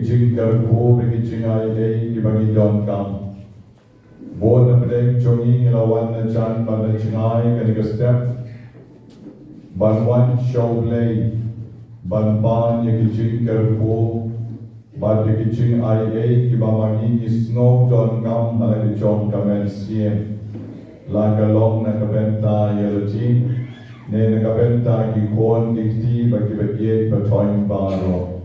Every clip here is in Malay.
Kyrpang Bakhuid Kyrpang Bon na pedeng chongi ilawan na chan ban na chingai kani step ban wan show play ban pan Kyrpang ban Kyrpang Kiba mangi snow don kam hala chom kamen siem la kalong na Bynta yelati ne na Bynta ki kon dikti ba kibaye ba toin baro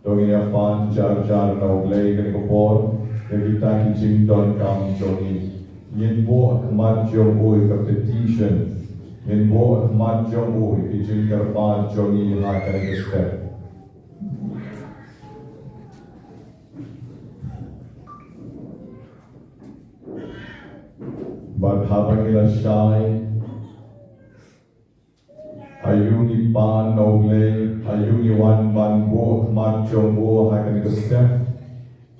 dogia pan jar no play kani ko kita Kyrpang don kam jogi yin bo akmat jong oi competition yin bo akmat jong oi Kyrpang karpa jogi la kani step but habangila shai ayungi pan nogle ayungi wan ban bo akmat jong bo ha kani step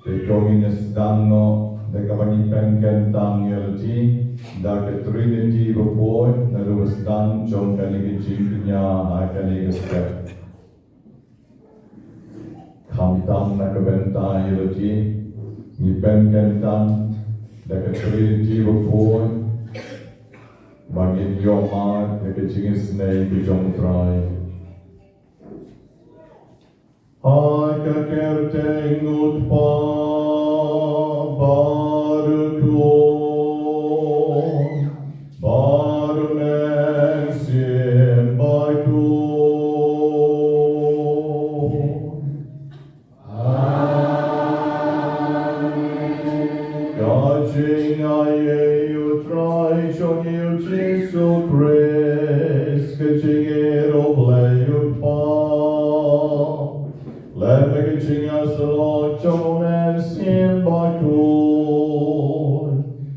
the Dominus Danno, the Gavani Penken Dang Yelti, the Trinity report, the Lewis Dan, John Kaligichinya, Hakaliga Step. Kam Dang Nakabenta Yelti, Ni Penken Dang, the Trinity report, Bagin Yoma, the Kichingis name, John Try. Haka kerteng utpa baru mensim baitu Gajing aye utrai chong yu Jesu Christ Gajing eroble utpa Let me get us the Lord John and Sim Bakhuid.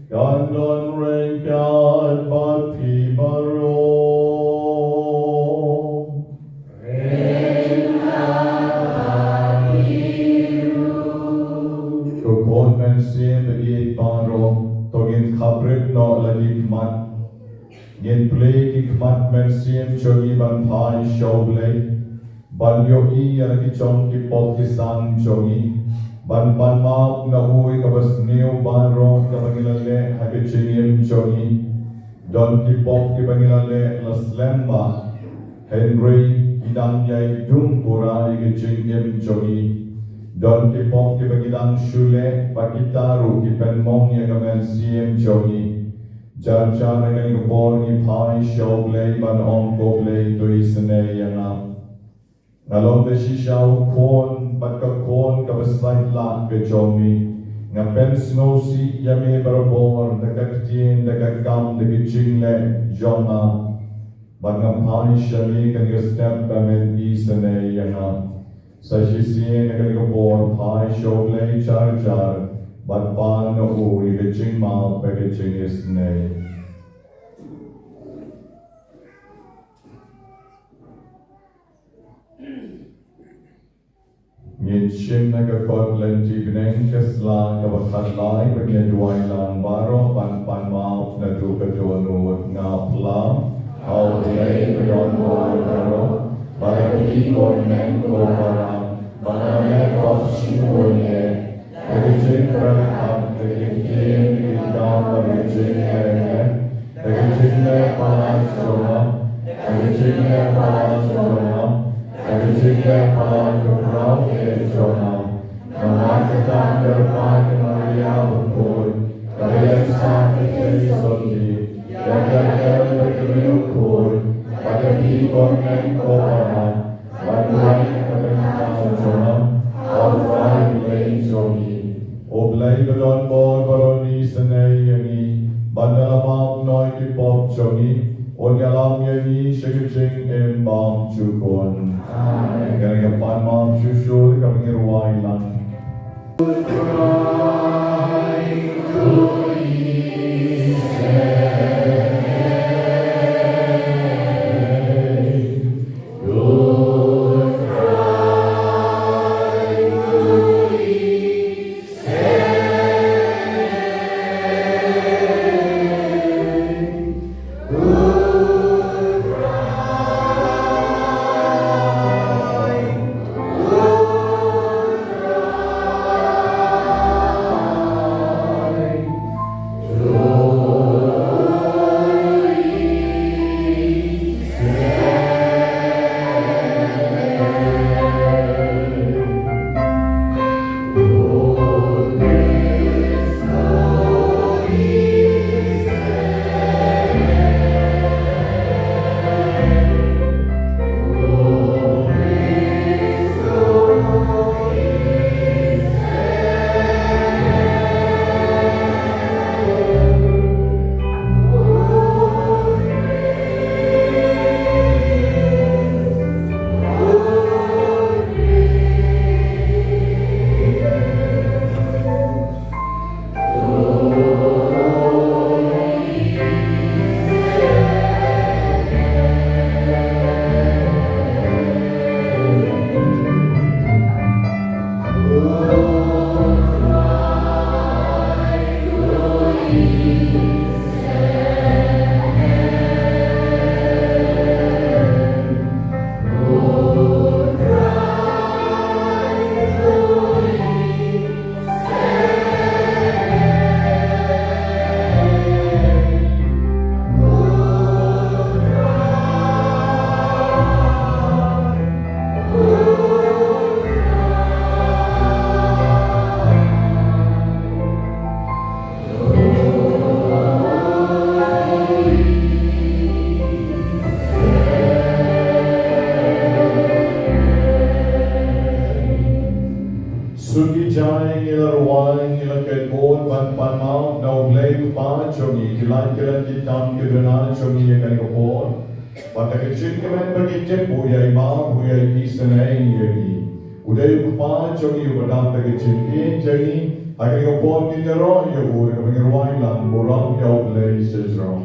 God don't rain God but Kiba roll. Rain God Kukon men Sim Bagid Baro. Togin Kabrit no Lagik Mat. Yin play Kikmat men Sim Chogi Ban Pai Shoble. Ban yogi yang kicong kipok kisang chongi ban map na hui kabas new ban rong kabangilale hakicingim chongi don kipok kibangilale laslemba Henry idang yai dung pura ikicingim chongi don kipok kibangilang shule pakitaru kipenmong ya kamen siem chongi jar na kupor ni pai show play ban onko play to isane yang Ngalong de shishaw kon kon kabasay lang ke jomi ngapen snow si yame barabor nakaktin nakakam nakichingle joma bagam shami kan step kamen isane yana sa shisien nakakabor pai shogle char but pan no ui kaching ma pakaching isne Yin shim nagakot lenti bineng kasla kabakat lai pagyaduay lang baro pan mao na tukadunod nga plam au lay bayon mo baro barati kon men ko parang barame ko shimunye kagijin prakam kagijin kagijin kagijin kagijin palasoma kagijin palasoma Kagijin palang Jonah, Namakatan Kyrpang Maria Bakhuid, Kalian sakit Kristoki, Yagan Bakhuid, Pagati Konen Kopana, Bantuan Kagijin Jonah, Alfai Lay Jogi, Oblay Galon Bol Baroni Sanay Yangi, Bandalamam Noi Kipop Jogi, Onyalam yani shakijing embam chukon. Amen. Kaya pan mam chushul kami ruway lang. Suki Jai, Ila Ruang, Ila Ketbon, Pan Panmau, No Blade, Pa, Chongi, Kilan Kilan Kitam, Kidana, Chongi, Yakanapon, Pataka Chikaman, Bagit, Buya Ma, Buya Isanay, Yagi, Uday Pa, Chongi, Badam, the Chikin, Jagi, Yakanapon, Kinero, Yagur, Yagan, Boram, Yaw Blade, says wrong.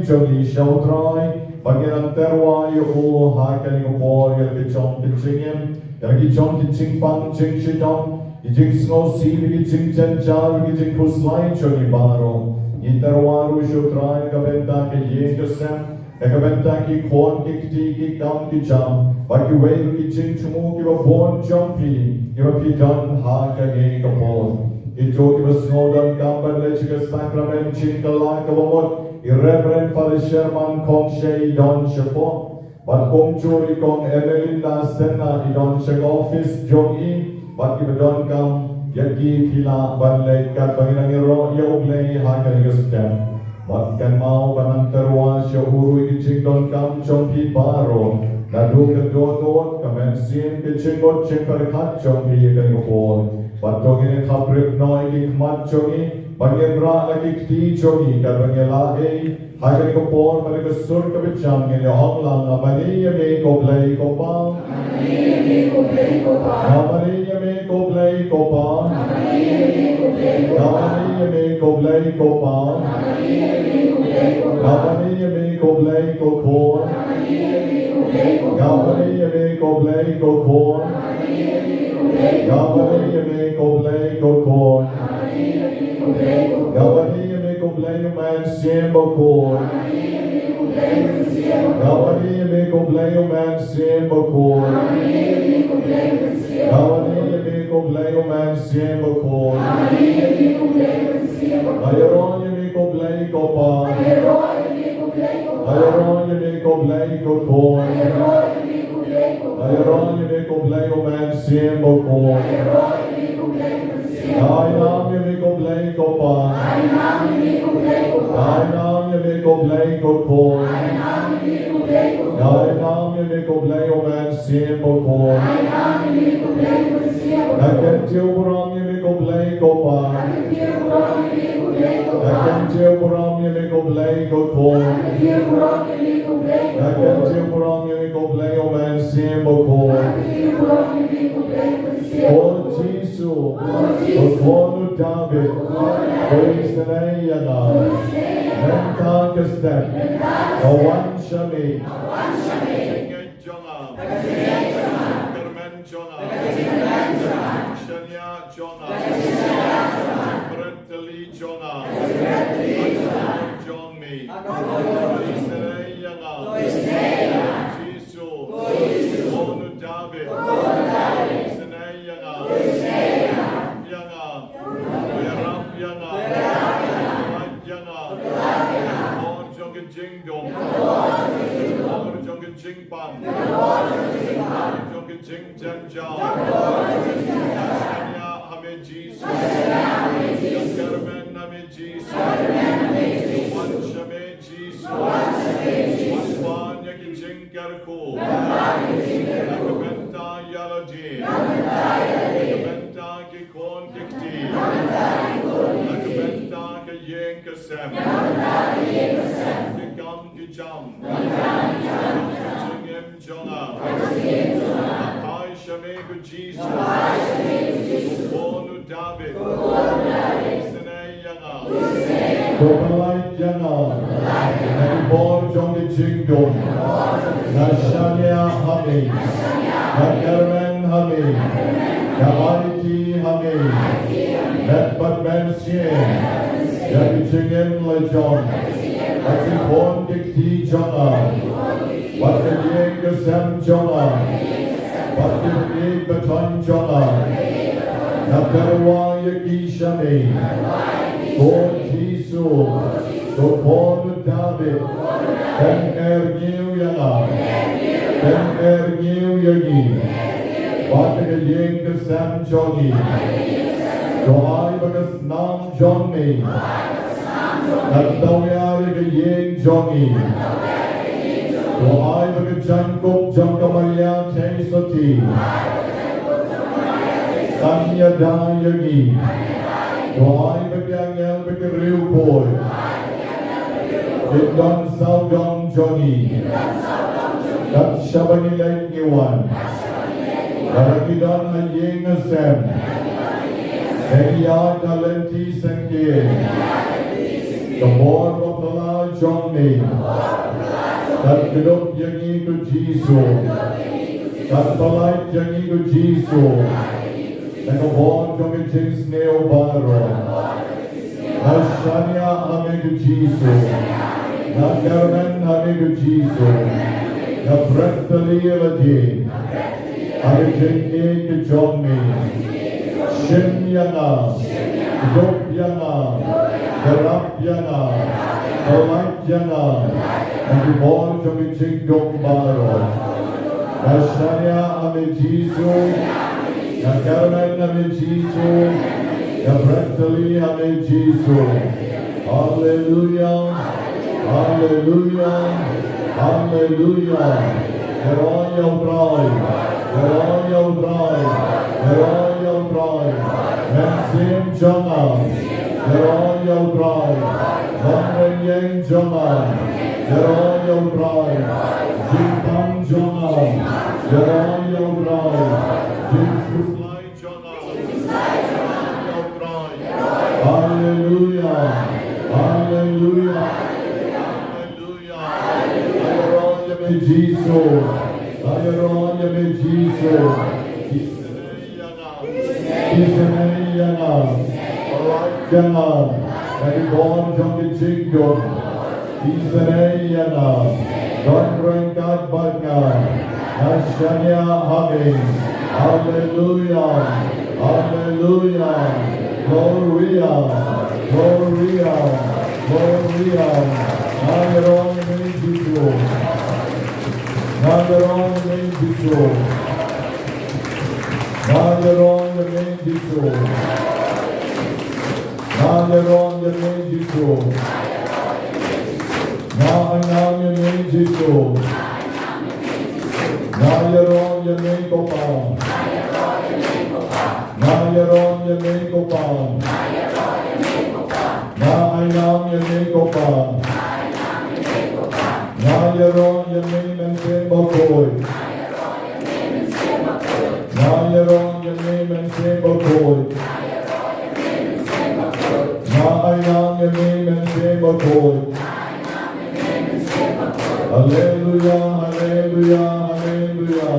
Jogi Sheltroy, Bagian Terwa, Yo, Hakaling of War, Yelkichon, Kitchingim, Yelkichon, Kitchingpang, Ching Shitom, Yijing Snow Sea, Yijing Chenchar, Yijing Kuslai, Jogi Baro, Yiterwaru, Shotrai, Gabenta, Yekasem, Ekabenta, Kikon, Kikti, Kikam, Kicham, Bakiway, Kitching Chumu, Give a born jumpy, give a Pitan, Hakaling Kapon. Ito give a snowdon, Gambar, Lechiga Sacrament, Chinkalak, Kavamot. Irreverent Father Sherman Kong Shea Don Shafo, but Kong Churi Kong Emelinda Senna Idon Shag Office Jong E, but give a don come, Yaki Pila, but late cat Banginangiro, Yoglay, Hakagaskan, but can Mao Banantarwa, Shahuru, Ichik Don come, Chompi Baro, Naduka Don, Commencing, Kitchingot, Chimperkat, Chompi, Yakanopol, but Togin Haprip Noi, Mat Chogi. Bagian ra lagi kti jogi kar bagian lae hajar ko por mare ko sur ka bicham ke ong lang amani me ko play ko pa amani me ko play ko pa amani me ko play ko pa amani me ko play ko pa amani me ko play ko ko amani me ko play ko ko amani me ko play ko ko Gawani me ko blay no man siembo ko. Gawani me ko blay no man siembo ko. Gawani me ko blay no man siembo ko. Ayron me ko blay ko pa. Ayron me ko blay ko ko. Ayron me ko blay no man siembo ko. Ainam me ko blay ko pa. Ainam me ko blay ko ko. Ainam me ko blay o man siembo ko. Nakentiu buram me ko blay ko pa. Nakentiu buram me ko blay ko ko. Nakentiu buram me ko blay o man siembo ko. Jesu, o Konu David, o Israel, Menta Kestek, o Wan Shami, Jonah, Kermen Jonah, Shania Jonah, Brentali Jonah, John me, Israel, Jesu, Konu David, Kyrpang, Jonah, I shall make Jesus, Konu David, Israel, Kokalait Yana, Nagibor Jongi Jingdom, Nashania Hami, Nakarman Hami, Namariti Hami, Netbat Mansien, Yabijingem Lejon, Akipon Dikti Jonah. What the Yeng Sam Jonah, what the Yeng Baton Jonah, Nakarwa Yakishami, Kon Tisu, Kon David, Ben New Yana, Ben New Yagi, what the Yeng Sam Johnny, Joai Bagas Nam Johnny, Natawari Yeng Johnny. To I bagi jangkuk jangkamalya teisati, Tanya dayagi. To I bagi angel bagi riupoy, Idon saudon Johnny, Dat shabani lain iwan, Daragidon na yeng asem, Eya talenti sengke, Kabor bapala Johnny. Dat gedok yangi ku Jesu, dat palait yangi ku Jesu, nakabon kami jings neo baro, nashanya ame ku Jesu, nakarman ame ku Jesu, nabrentali lagi, ame jengi ku Johnny, shim yana, dok yana, garap yana, palait yana. And born to be Jingdong Baro. Nashanya Ame Jesu, Nakarman Ame Jesu, Nabrentali Ame Jesu. Hallelujah, Hallelujah, Hallelujah. Heroia Broi, Heroia Broi, Heroia Broi. Mensim Jonah, Heroia Broi, Manren Jonah. Heroia Broi, Kyrpang Jonah, Heroia Broi, Jesus Jonah, Heroia Broi. Hallelujah, Hallelujah, Hallelujah. Heroia me Jesus, Heroia me Jesus. Israel, Alright, Nagibon Jongi Jingdom. Israel, Don Rengkat Bagna, Nashanya Hami, Hallelujah, Hallelujah, Gloria, Gloria, Gloria, Nagaron Menjisu, Nagaron Menjisu, Nagaron Menjisu, Nagaron Menjisu. Naanam Yemen Jesu, Nayaron Yemen Kopang, Nayaron Yemen Kopang, Naanam Yemen Kopang, Nayaron Yemen Bakhuid, Nayaron Yamin Sim Bakhuid. Naayam Yamin Sim Bakhuid. Hallelujah, hallelujah, hallelujah.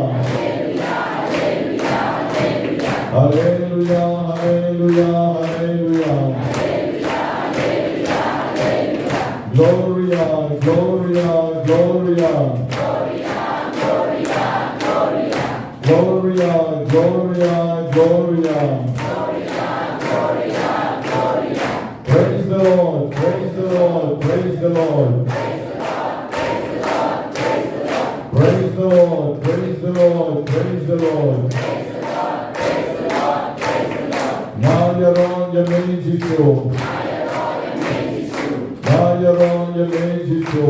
Hallelujah, hallelujah, hallelujah. Gloria, Gloria, Gloria. Gloria, Gloria, Gloria. Praise the Lord, praise the Lord, praise the Lord. Praise the Lord, praise the Lord, praise the Lord. Nayaron Yamin Jisu. Nayaron Yamin Jisu.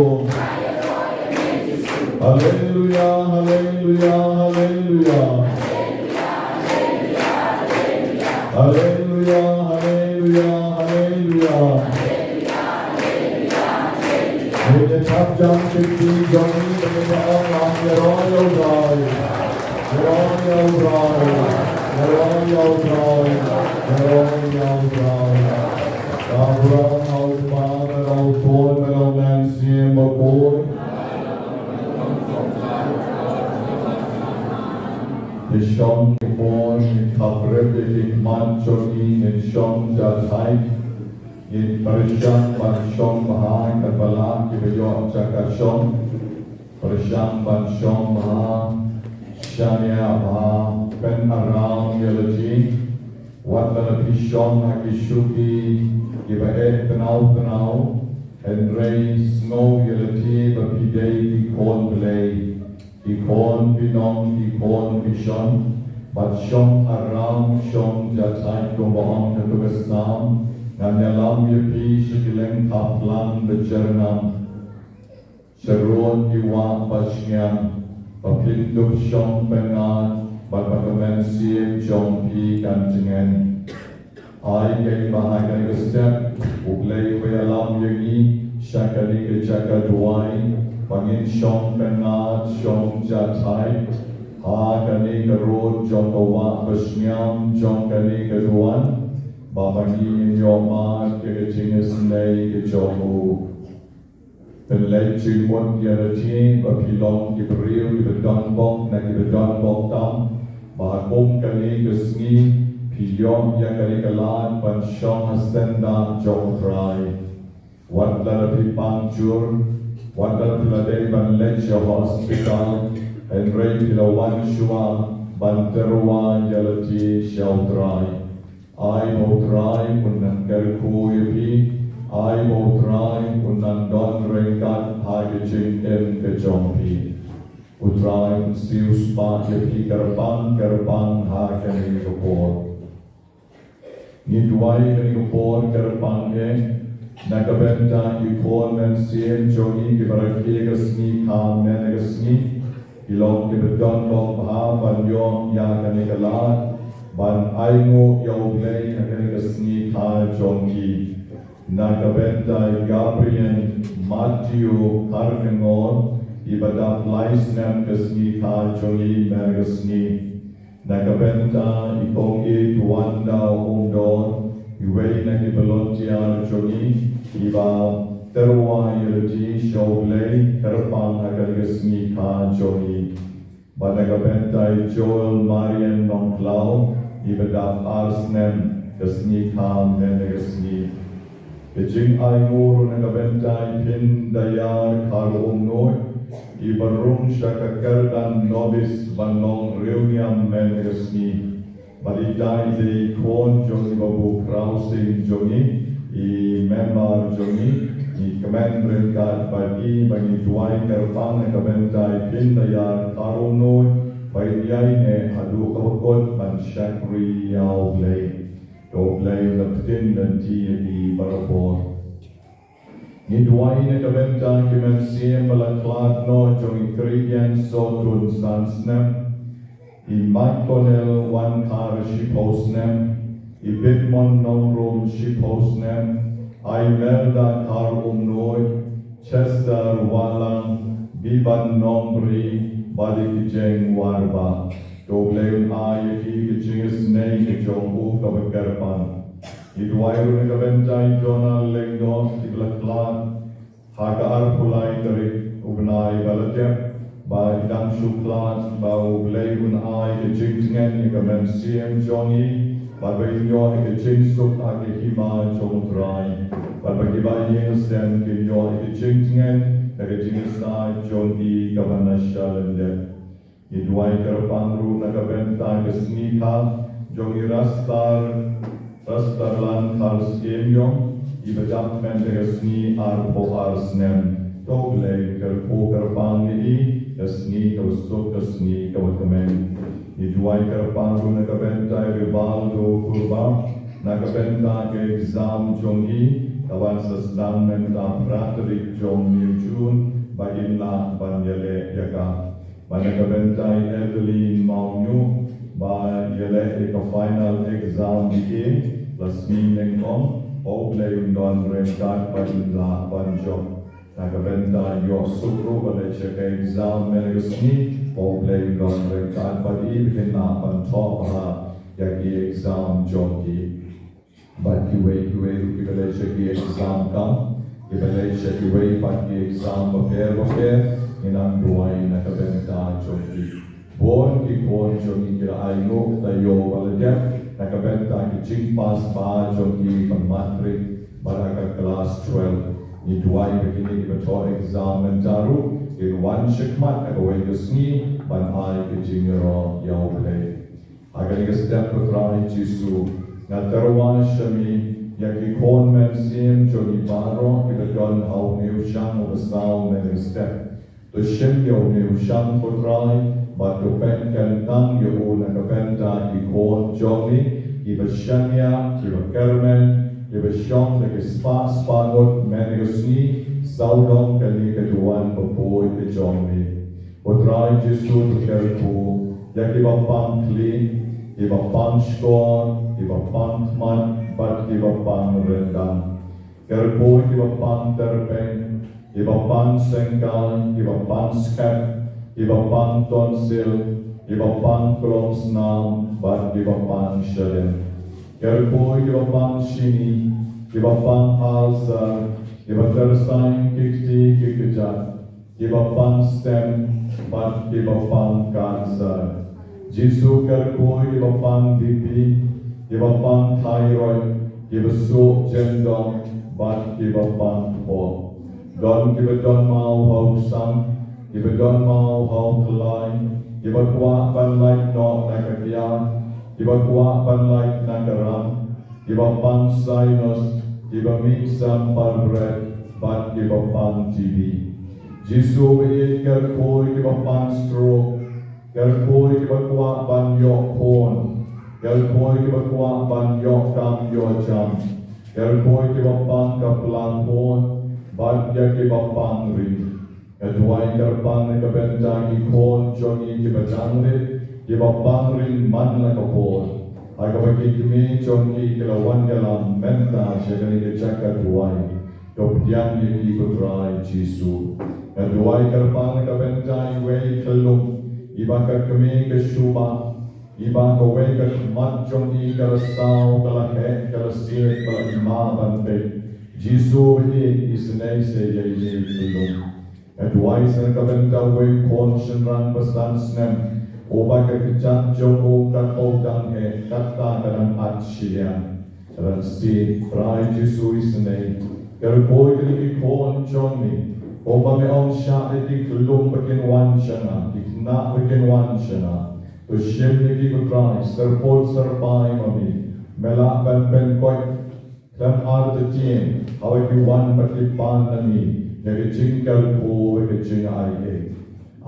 Hallelujah, hallelujah, hallelujah. Hallelujah, hallelujah, hallelujah. May the top jump should be joining the Allah, Yaron Yodai. Yaron Yodai. Yaron Yodai. Yaron Yodai. Abraham, our father, our Lord, and our man, Sim Bakhuid. Shitom born in Kyrpang, Manchoni, in Shom Jatai, in Parisham, Banshom Maha, Kabbalah, Kiba Chakashom, Parisham, Banshom Maha, Shania Maha, Ben Aram Yalaji, Wadala Pishom, Hakishuki, Kiba Penau, and Ray Snow Yalati, Bapidei, Ikon Play. Ikon Pinong, Ikon Pishon, but Shom Aram, Shom Jatai, Gobong, Katugasam, Nanyalam Yapi, Shikileng Taplan, Bechernam, Sharon Iwa Pashnyam, Papindup Shom Pengan, Bapakamensiam, Shom Pi Kanjingen. I gave Bahagan a step, Uglay Wayalam Yagi, Shakali Chakaduai. Pangin Shom Penat, Shom Jatai, Hakani Karod, Jokawa, Bashnyam, Jonkani Karuan, Babani in Yoma, Kagatingas Nay, Kijomu. Penleching one Yarati, Bapilong, Kibril, Kibadonbok, Nakibadonbok Dam, Bahakum Kali Gasni, Piyom Yakarikalan, Banshom Hasenda, Jokrai, Wadlarapi Panjur. Wandal Pilade Ban Lecha Hospital, and Ray Pilawan Shua, Banterwa Yalati Shautrai. I Botrai, Unan Karku Yapi, I Botrai, Unan Don Rengat, Hagachin M. Kajompi. Utrai, Sius Bat Yapi Kyrpang, Hakani Kapor. Nidwai Kapor Kyrpang. Nakabenta Ikon and Sien Jogi Kibarakasni Kam Nenagasni Ilong Kibadon Long Ha Ban Yom Yakanikalat Ban Aimu Yoglay Nakanigasni Ka Jongi Nakabenta Gabriel Matthew Karkangon Ibadap Laisnam Kasni Ka Jongi Nagasni Nakabenta Ipongi Tuanda Umdon Iway Nakibalontia Jongi Kiba Terwa Yalaji Shoglay Kyrpang Hagalisni Ka Jongi Banagabentai Joel Marian Nongklau Ibadap Arsnem Gasni Ka Menegasni Ejing Aimur Nagabentai Pin Dayar Karung Noy Ibarum Shakakardan Nobis Banong Reuniam Menegasni Balitai de Kon Jongi Babu Krausing Jongi I Memar Jongi I Commander Kat Bagi Bagi Tuai Kyrpang Nagabentai Pin Dayar Karung Noy Baidiyai Ne Hadu Kapakot Ban Shakri Yao Blay Doblay Laptin Dan Ti I Barapor Nidwai Nagabentai Kimensiam Balaklat No Jongi Kriyan Sotun Sansnem I Makonel One Car Shipostnem I Bitmon Nomrum Shipostnem I Melda Kar Noy Chester Walang Biban Nombri Balikijeng Warba Doble ai ki jingus nei ke jongu ka Kyrpang. Idwai ru ka bentai Donald Lengdos di belakang haga arpulai dari ubnai balatya ba idang shuklan ba ublai un ai ke jingtingen ka mensiam jongi ba bainyo ke jingsuk ake hima jongtrai ba bagiba yengs dan ke yo ke jingtingen ka jingsai jongi ka banashalende. Idwai Kyrpang ru na ka bentai ke snika jongi rastar lan khal skemyong ibajak mendegasni arpo arsnem doble Kyrpang ni kasni kausuk kasni kawakamen Idwai Kyrpang ru nakabentai rivaldo kurba nakabentai ke exam jongi kawan sesdang menta pratrik jong niujun baginla banyale yaka nakabentai Evelyn Maunyu ba yale ka final exam di lasmi nengkom oble undon renkat baginla banjok Nakabenta yo sukru bale cheke exam menegasni oble gon rekat badi bikin pan top ha yaki exam jonki but kiwe ruki bale cheke exam kam kibale cheke we paki exam bafer inang duai nakabenta jonki bon ki kon jonki kira aino tayo bale nakabenta ki ching pass ba jonki pamatri baraka class 12 Idwai begini di betul exam mentaru in one shikmat agawai kesni ban ai kejingero yau play. Agar ni step petrai Jisu ngatarwa shami yaki kon mensim joni baro ibadon hau neushan ubasau men step. To shim yau neushan petrai but to pen kentang yau nakabenta ikon joni ibashanya ibakermen Ibashong na kispa-spangot menegosni saudong kani kaduan baboy ke jongmi. Potrai Jesu tukerku yak ibapang kli, ibapang skon, ibapang tman, bat ibapang rendang. Kerpo ibapang terpeng, ibapang sengkal, ibapang skep, ibapang tonsil, ibapang kolomsnam, bat ibapang shalem. Kerpo ibapang shini, ibapang alsa, ibatersain kikti kikijat, ibapang stem, bat ibapang cancer. Jisu kerpo ibapang BP, ibapang thyroid, ibasuk jendong, bat ibapang po. Don ibadon mau hau sang, ibadon mau hau kelai, ibakwa banlai no nakakyan, Iba kuah panlait nagaram, iba pang sinus, iba miksam palbret, bat iba pang TB. Jisu be kerkoi iba pang stroke, kerkoi iba kuah banyo kon, kerkoi iba kuah banyo kam yo jam, kerkoi iba pang kaplang kon, bat yak iba pang rin. Kedua Kyrpang nakabenta ikon jongi iba janglit, ibapang rin man na kapor. Ay kapag ikimi jongi kilawan galam menta siya kanina chaka duway. Kapdiyan yaki kutray Jisu. Kaduway Kyrpang nakabenta iway kalum. Iba kakami kasyuma. Iba kaway kakmat jongi kalasaw kalakhe kalasir kalakima bante. Jisu hindi isinay sa yay kalum. Kaduway sa nakabenta way konsyon pasan snem. Oba kerjaan Joko dan Odang kata dalam atsian dan si Prai Jesu isne kerboy kiri kon Johnny oba me on syade di kelum bagian wan shana dikna bagian wan shana to shem ni ki Prai serpol serpai mami melak ben koi dan arde tien hawa ki wan patipan nani yagi jingkal ko yagi jingai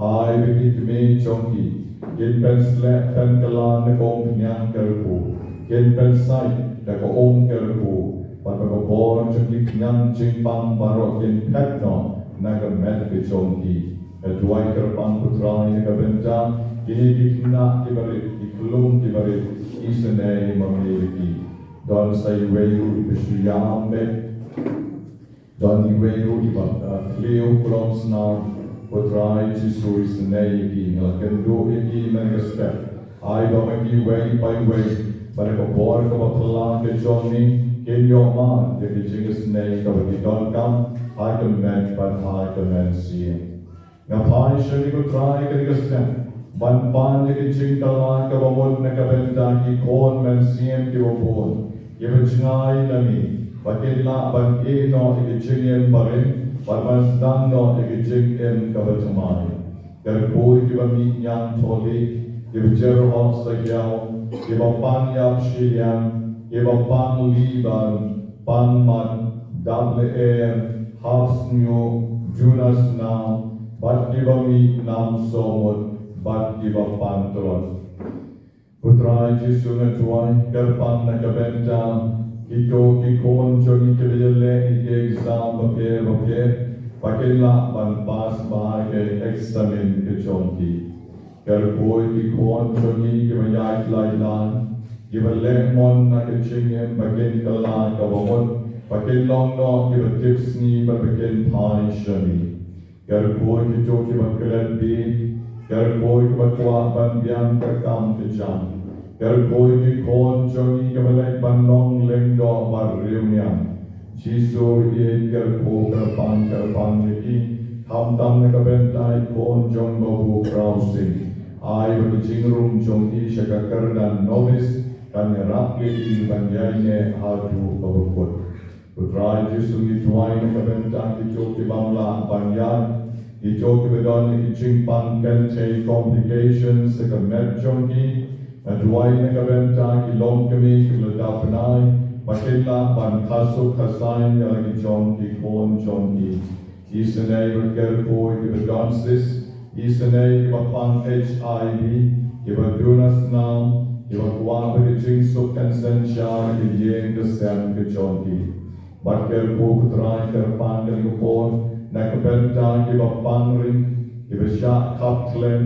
ai bagi me jongi Yen pen slap pen kalan na kong nyang kerku. Yen pen sai na kong kerku. Pagkakabor chungi nyang jingpang barok yen pet no nagamet ke chongki. Kedua Kyrpang putra ni kabenta ini dikna dibarit dikelum dibarit isene memiliki. Don sai weyu ibesyam be. Don weyu ibak kleo kolomsna. Potrai Jesu isnei ki ngelakendu iki mengestek ai ba magi way by way ba ko bor ka ba pala ke joni ke yo ma de ke jingus nei ka ba ki don kam ai ka men ba ai ka men si nga pai shani ko try ka ka sen ban pan de ke jing ka la ka ba mod na ka benta ki kon men siem ki bo bon ye ba jingai na mi ba ke la ban e no ke jing ba ren but man stand no e jing em ka ba tamai der boy ki ba mi nyang tholi ki ba jer hos sa yao ki ba pan yap shi yang ki ba pan li ban pan man double air house new junas now but ki ba mi nam so mot but ki ba pan tron putra Jesu na tuai Kyrpang na ka Bynta ito kikon jogi kebele ike exam bapir pakela ban pas ba ke examen ke chonki kerboy kikon jogi kebayai lailan kebele mon na ke chingem bagen kala kabamon pakelong no ke tips ni bagen pai shani kerboy kito ke bakelan bi kerboy bakwa ban biang kakam ke jam kerboy ki kon jogi kebalai bandong lengdo barriunya Jesu ye kerbo Kyrpang ki hamdam na kabentai kon jong babu krausi ai ba jingrum jong ki shaka kardan novis kan rap ki banjai hatu babukut putra Jesu ki tuai na kabentai ki joki bamla banjai ki joki bedon ki jingpang kan te complications sa kamet jong ki Aduai na kabenta ki long kami ki ladapnai makita ban kaso kasain ya ki John ki kon John ki isanay berkerpo ki bedonsis isanay ki bapang HIV ki badunas nam ki bagwa ki jingsuk konsensya ki yeng kesem ki John ki berkerpo kutrai Kyrpang ki kon na kabenta ki bapang ring ki besyak kaptlen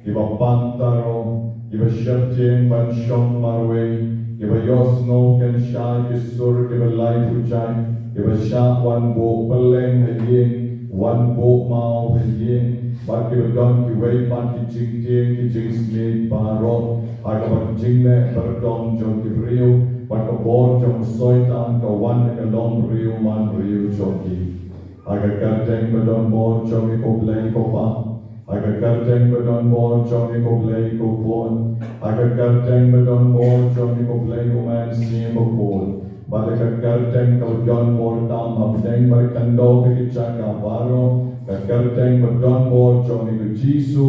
ki bapang taro Iba shetting ban shong marway, iba yosno ken shy kisur iba light ujai, iba sha one book peleng haying, one book mau haying, but iba don ki way pan ki jing jing ki jing smith paro, aga ban jing le berdom jong ki rio, but ka bor jong soitan ka one ka long rio man rio jong ki, aga karteng bedon bor jong ko play ko pa. Aga karteng bedon bor Johnny ko play ko kon. Aga karteng bedon bor Johnny ko play ko man sim ko kon. Aga karteng ko bedon bor tam abdeng berkando bicara baro. Aga karteng bedon bor Johnny ko Jesu.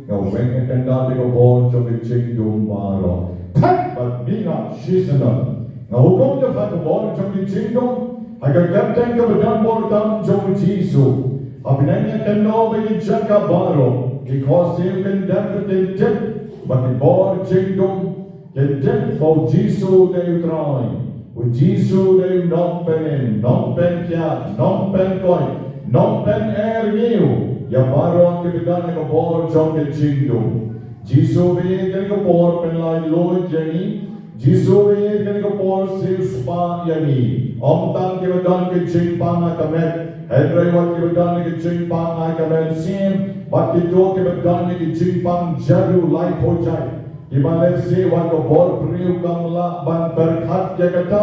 Kau weng kanda ko bor Johnny cingdum baro. Tak bat mina shisana. Kau hukum dia fat bor Johnny cingdum. Aga karteng ko bedon bor tam Johnny Jesu. Abinanya kano bagi jaka baro because you can definitely tip but the board jingdom can tip for Jesu they try with Jesu they non pen kya non pen coin non pen air new ya baro ke bidan ko board jong ke jingdom Jesu be ke ko board pen lai lo jani Jesu be ke ko board se spa yani om tang ke bidan ke jingpang akamet Henry wat ki bedan ki Kyrpang ai ka ben sim wat ki to ki bedan ki Kyrpang jadu lai pojai ki bale se wat ko bor priu kamla ban berkhat ke kata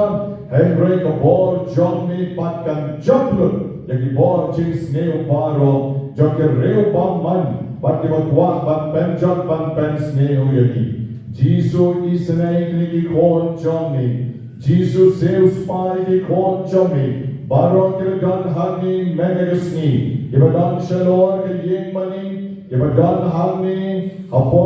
Henry ko bor John mi patkan jablu ya ki bor jing sneu paro jo ke reu bam man wat ki batwa ban penjat ban pen sneu yani Jesu isnei ki kon John mi Jesu seu spai ki kon John mi Baron kebedan hani menegasni, kebedan shalor ke yeng mani, kebedan hani apa,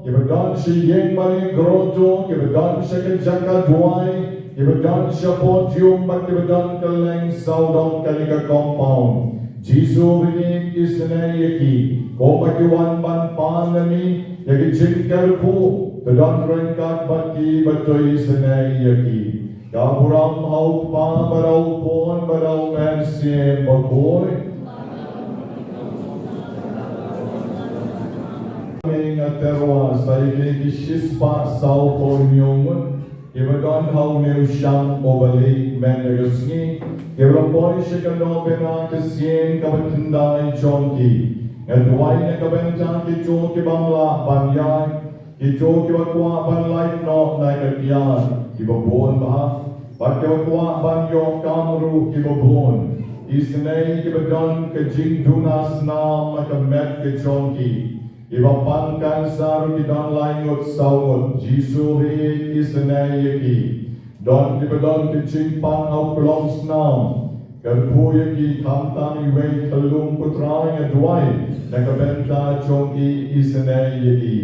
kebedan si yeng mani groto, kebedan si jaka duai, kebedan si podium, kebedan keleng saudong kalika compound. Jesu bini isne yaki, ko pakiwan ban panani, yaki jinkar ku, kedan rengkat baki batoi isne yaki. Kaburam hauk pa barau pon barau men siem Bakhuid. Ming aterwa saile ki shispa sau ponyong. Kebedan hau new sham obali men yusni. Kebedan boy shikano bena kesien kabatindai chonki. Edwai ne kabenta ki chonki bamla banyai. Kijo kiba kwa ban light no na ka kian kiba bon ba but kiba kwa ban yo kamru kiba bon isne kiba don ka jing dunas nam ka met ke chonki kiba pan kan saru ki don laingot saungot jisu ri isne yaki don kiba don ke jing pan au klong nam Kerpuya ki kamtani wei kalung putrai adwai nakabenta chongi isne yaki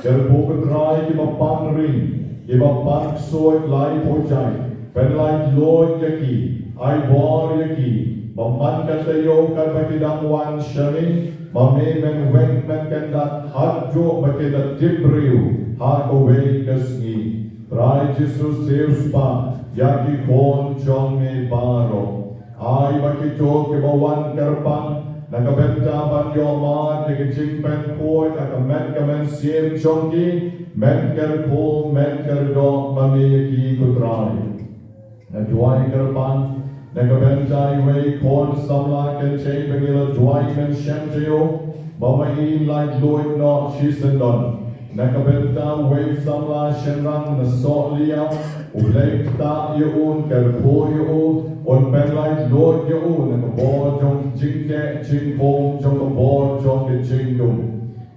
Kerpu putrai ki mapan ring ki mapan soy lai pojai pen lai lord yaki ai bor yaki maman katayo kan bakidang wan shari mame men wen men kandat hadjo bakidat tibriu ha away kasgi Rai Jesus seuspa yaki kon chongi baro Ai bakito ke bawan Kyrpang nakabenta ban yoma ke jingpen koi nakamet kamen siem chongki men kerpo men kerdo mami ki kutrai na juai Kyrpang nakabenta iwe kon samla ke chei bagila juai men shemteo mamain like loit no shisendon nakabenta we samla shenrang na solia ulek ta yun kerpo yun Und wenn like Lord your own and the board jong jing ke jing home jong the board jong ke jing dum.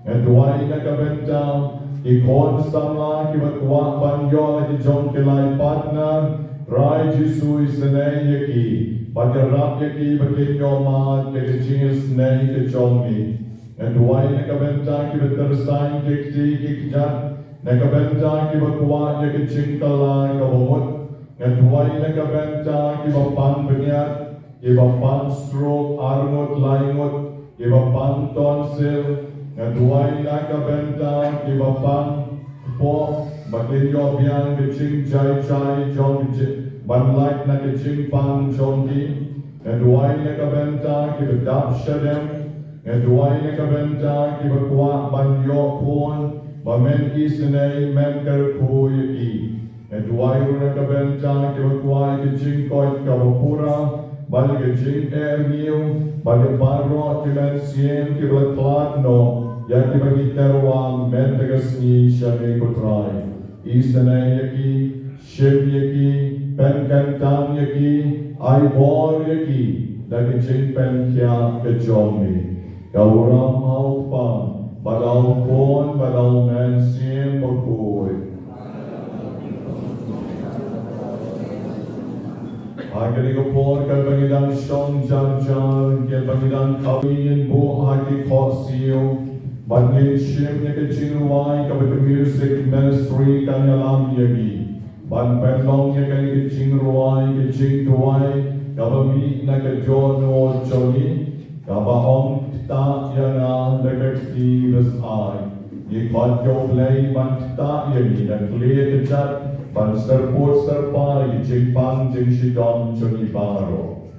And do I like a bent down? He called some like he would walk ban yo like the jong ke like partner. Rai Jisu is the name yaki. But the rap yaki became your man ke the jing is name ke jong me. And do I like a bent down? He would the sign ke ti ke jat. Like a bent down he would walk yaki jing ka like a woman. Ngadwai na kabenta kiba pan benyat, kiba pan stroke, arngot, laingot, kiba pan tonsil, ngadwai na kabenta kiba pan po, matinyo biang keching jai chai jong banlak na keching pan jongki, ngadwai na kabenta kiba dap shadem, ngadwai na kabenta kiba kwa banyo pon, mamen isne men kerku yaki. And why would I kabenta ke wakwai ke jing koi kawapura bal ke jing erniu bal ke barro ke men siem ke latlat no ya ke bagi terwa men tegasni shame kutrai isane yaki shim yaki pen kantam yaki ai bor yaki da ke jing pen kya ke jomi kawram au pa badal kon badal men siem bakhuid Agari ko por kal bangidang shong jar jar ke bangidang kawin bo hagi kosio bangin shim ne ke chingwai ka with music ministry kanyalam yagi ban penlong ye kan ke chingwai ke chingwai ka mi na ke jono choni ka ba ong ta yana de ke ves ai ye khat yo play ban ta ye ni na clear ke chat Ban serput serpai Kyrpang jing Shitom chungi baro.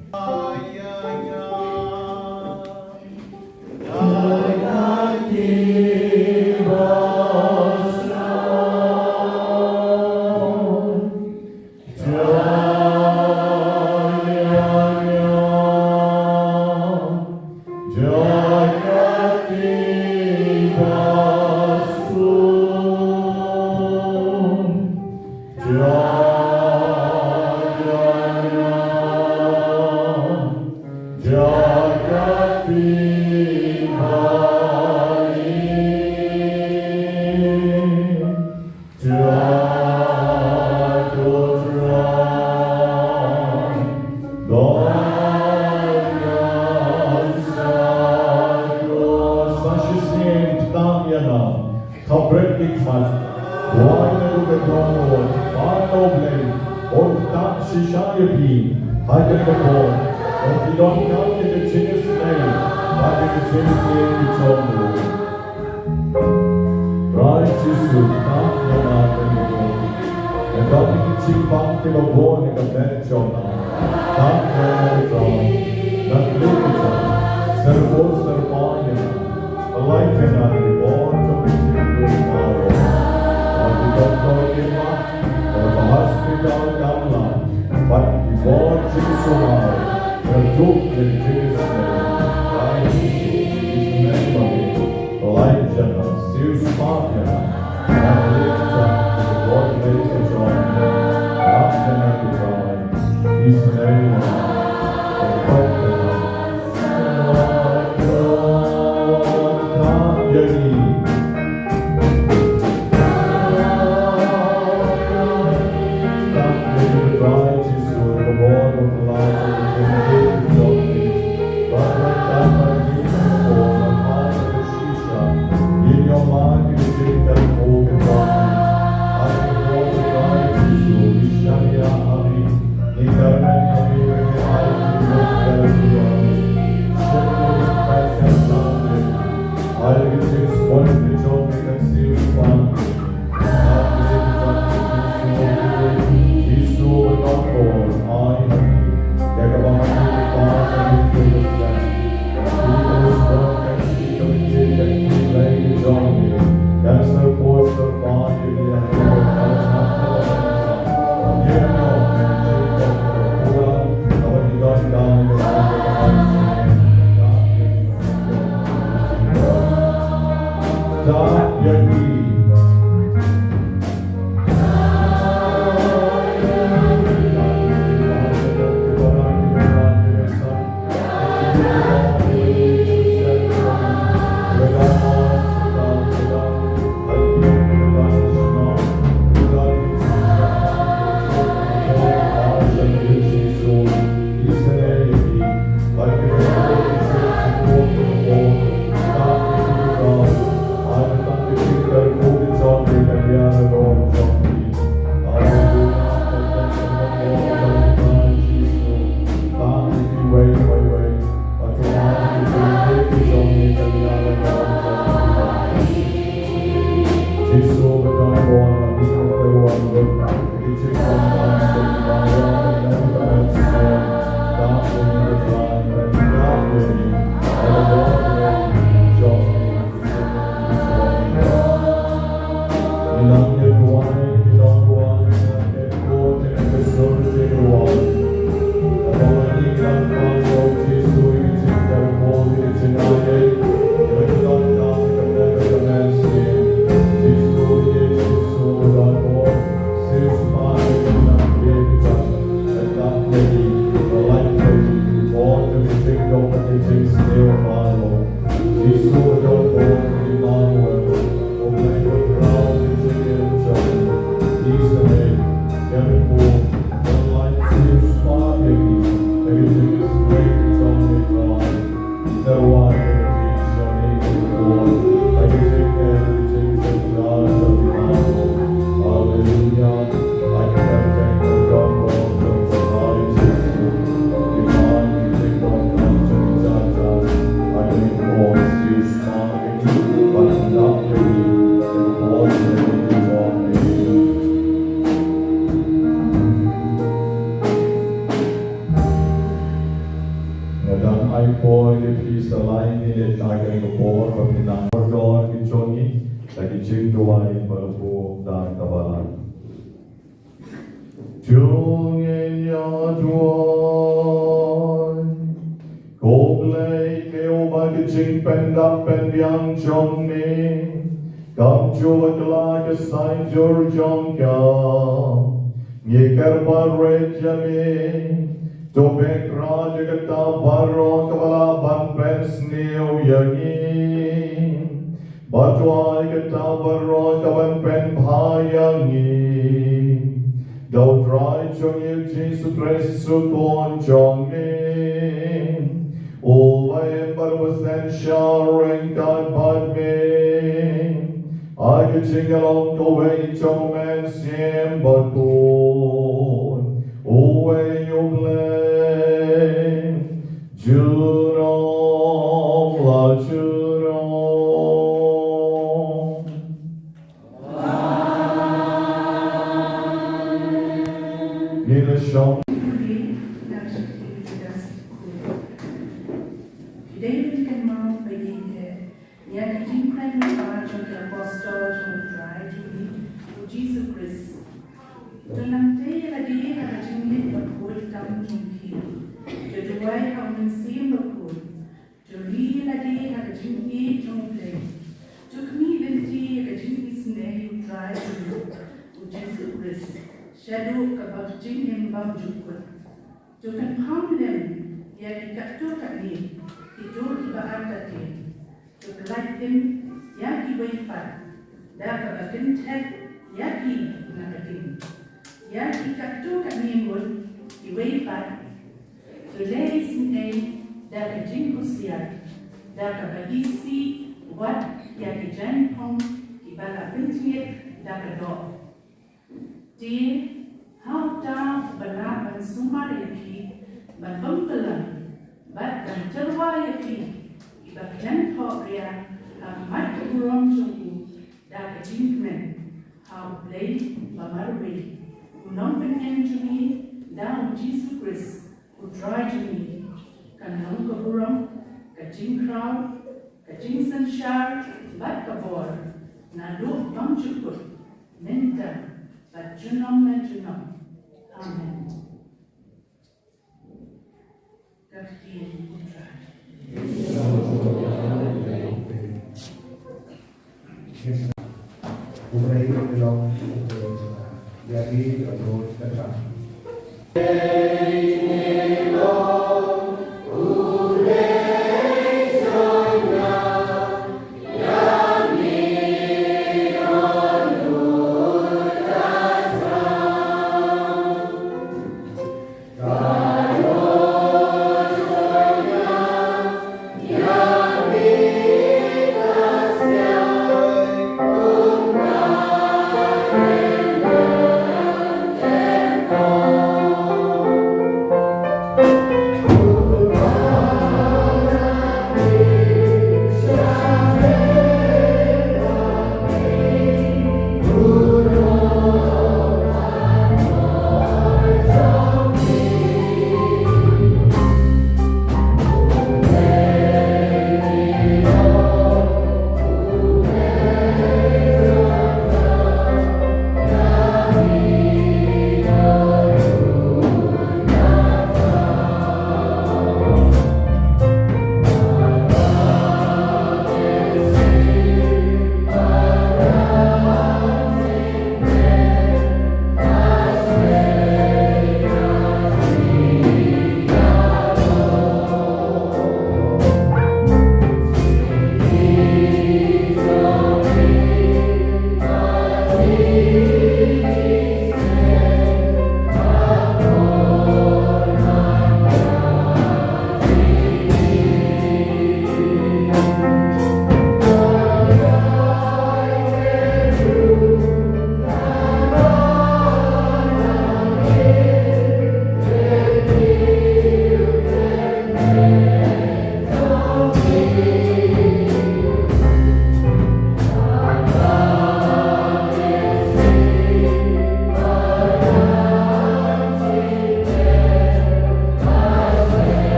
Elijah, Zeus, Father, วัดยากิจันพงKiba la Bynta Dakado. Di how down bala ban sumariki ban bumpelan bat dan terwayaki Kiba klan hokria mat kurang jungku da kejingmen how play bamarwe unong pengen jumi down Jesus Christ who try jumi kan nong kurang kejing crowd kejing sanshar bat kabor Nadu bang cukup, Bynta, Shitom dan Shitom. Amen. Kakti putra. Umrah itu belum jadi untuk tetap.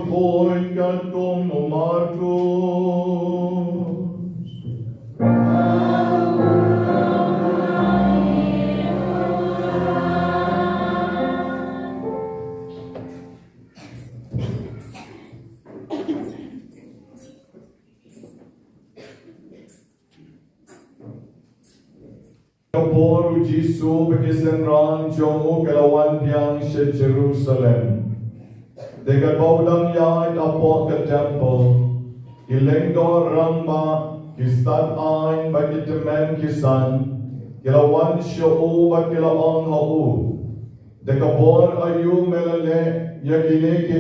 Bakhuid Kyrpang Marcos. Kapor Jisu berkesenran jongu kelawan piang se Jerusalem. Dekat baudang yai tapok ke temple. Kileng do rangma kistan ain bagi temen kisan. Kelawan syau bagi kelawan hau. Dekat bor ayu melale yakini ki.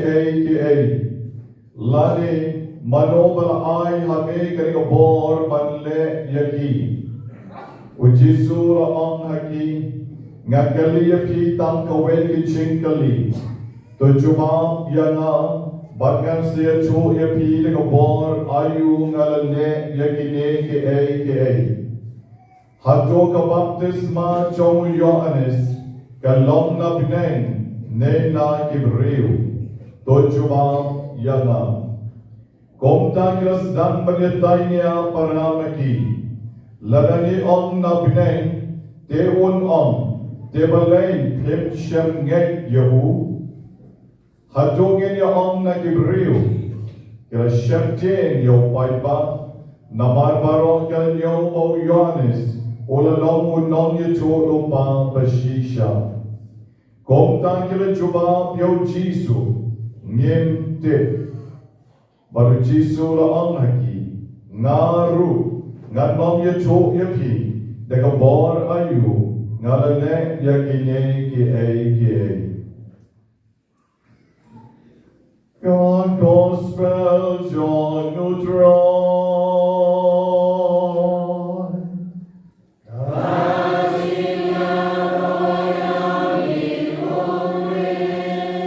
Lani manobal ai hame kani bor banle yaki. Ujisu raang haki ngakali yapi tang kawai ki chingkali. Tujuma yana bagan sia chu yapi le bor ayu ngalane yakine ki. Hato ka baptisma chong Yohanes kalong na pineng ne na kibriu. Tujuma yana komta kiras dan banyatainya paramaki. Ladani ong na pineng, te un ong, te balay pip siyam ngek yahu. Hadungin ya ong na kibriu, kira siyam jen yaw paipa, na barbaro kan yaw o Yohanes, ulalong unong yatulo pa pasisya. Kong ta kira juba yaw Jisu, ngim tip, baru Jisu la ong haki, ngaru, ngan mong yato yapi, deka bor ayu, ngalane yakine ki. God gospel John Neutron.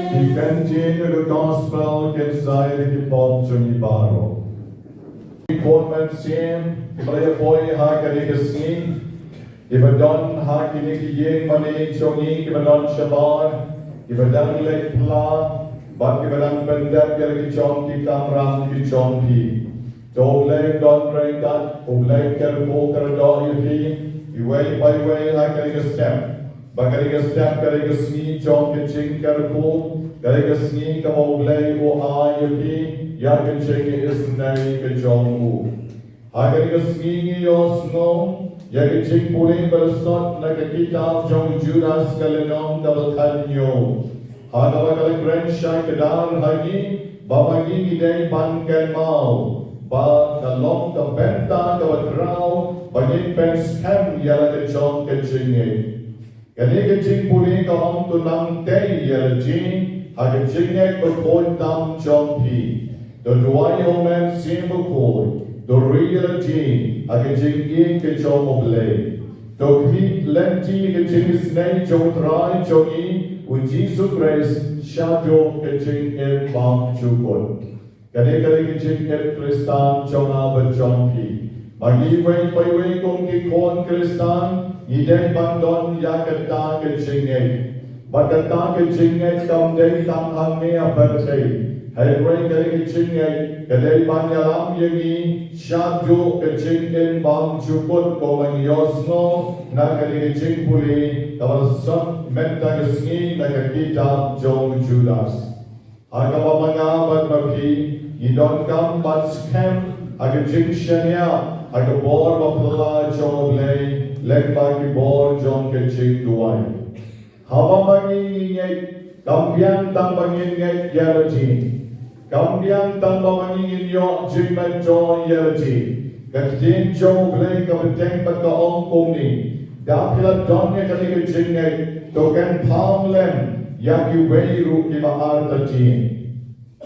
He continued the gospel inside the Kyrpang Baro. Konmen siem, kibaya boy ha kaligasni, kibadon ha kinikiyeng mani chongi, kibadon shabar, kibadang lek pla, bat kibadang bendap yalaki chong ki kamram ki chong ki. Tolek don rengkat, ulek kerpo kerdo yuki, iway by way ha kaligastem. Bakaligastem kaligasni chong ki ching kerpo, kaligasni kamawlay o ayuki, Yakin chengi isnai ke jongu. Hagar gasngi yosno, yakin ching puli bersot na ke kitab jong Judas kalenong kabel kanyo. Hagawa kala kren shai kedar hagi, babagi gidei pan ken mau. Ba kalong ka Bynta ka wadraw, bagin pen scam yala ke jong ke chingi. Kani ke ching puli ka ong tunang te yala jing, hagar chingek berkon tam jong pi. The Dway Omen Simba Koi, the real Jing, a Jing in Kachom of Lay. The Kmeet Lenti, the Jing Snake, Jong Trai, Jongi, with Jesus Grace, Shadow, the Jing in Bang Chukot. Kanekari Jing in Kristan, Jona, but John P. Magi Wayne by Way Kongi Kon Kristan, Yiden Bandon Yakata, the Jing in. But the Taka Jing in come day, Tam Hamea Birthday. Hai rai kali kecing ai, kadai banyalam yangi, syadu kecing in bang cukut kawang yosno, na kali kecing puli, kawal sot menta kesngi na kakita jong Judas. Aga babanga bat mapi, idon kam bat scam, aga jing shanya, aga bor bapala jong lay, leg bagi bor jong kecing duai. Hawa bangi ngay, kampian tang bangin ngay yarati. Kampian tanpa mengingin yok jimat jong yelati. Katin jong blay kabeteng baka ongkong ni. Dapilat donnya kali kejingay. Token palm lem. Yaki weiru kiba artati.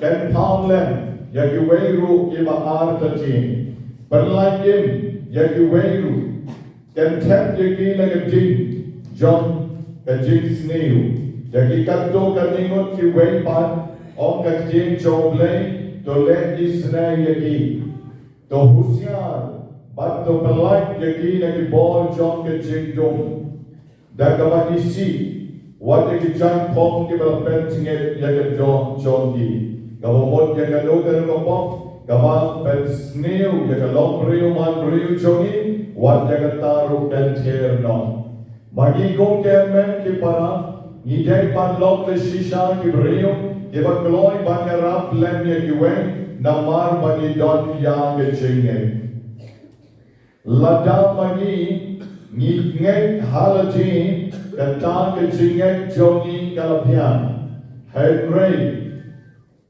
Ken palm lem. Yaki weiru kiba artati. Berlayim. Yaki weiru. Ken tep yaki nagading. Jong kajing sniu. Yaki kato kaningot ki weipan. Om kajing joblay to let isna yaki to husiar but to polite yaki naki bol jong kajing dong da kamaki si what yaki jang pong ki balpenting it yaki jong jongi Gabon ya ka local kopok, gabang pen snail ya ka long rio man rio jongin, wat ya ka taru pen tier no. Bagi kong kemen ki para, ngidai pan lok le shisha ki rio, ki ba kloy ban ya rap lem ya ki weng, namar bagi don ya ke chinge. Lada bagi ngit halaji, kata ke chinge jongi kalapian. Henry,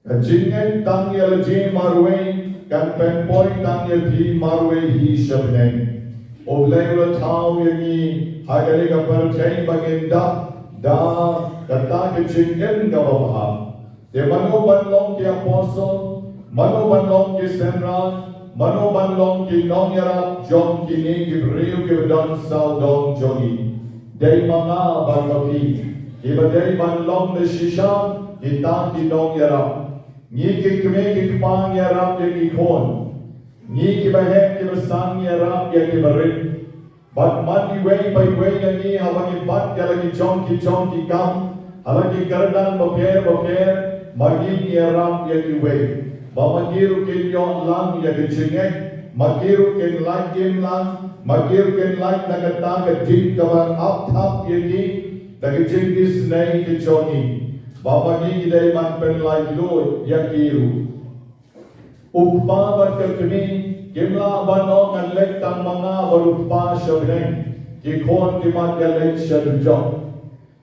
kajingan tang yalaji marwe, kan penpoint tang yalji marwe hi shabneng. Oblay ula tau yagi hagale ka percay baginda da kata kajingan kawabaha. De mano banlong ki apostle, mano banlong ki senra, mano banlong ki nong yarap jom kini ki beriu ki don sao dong jogi. Day mga bagapi, iba day banlong na shisha, kita kinong yarap. Ni ki kime ki kpang yarap ya ki kon. Ni ki bahek ki basang yarap ya ki barit. Bat man ki way by way na ni hawang ibat ya lagi chong ki kam. Halagi kardan baper, maging yarap ya ki way. Magiru kin yon lang ya ki chingek. Magiru kin like kim lang. Magiru kin like na kata ka jing kawan up top ya ki. Dagi jing is nay ki chongi. Babagi gidai man pen like lo ya kiru. Uppa berkekini kimla banong an lek tang mga beruppa syabneng. Kikon kimat ya lek syadujok.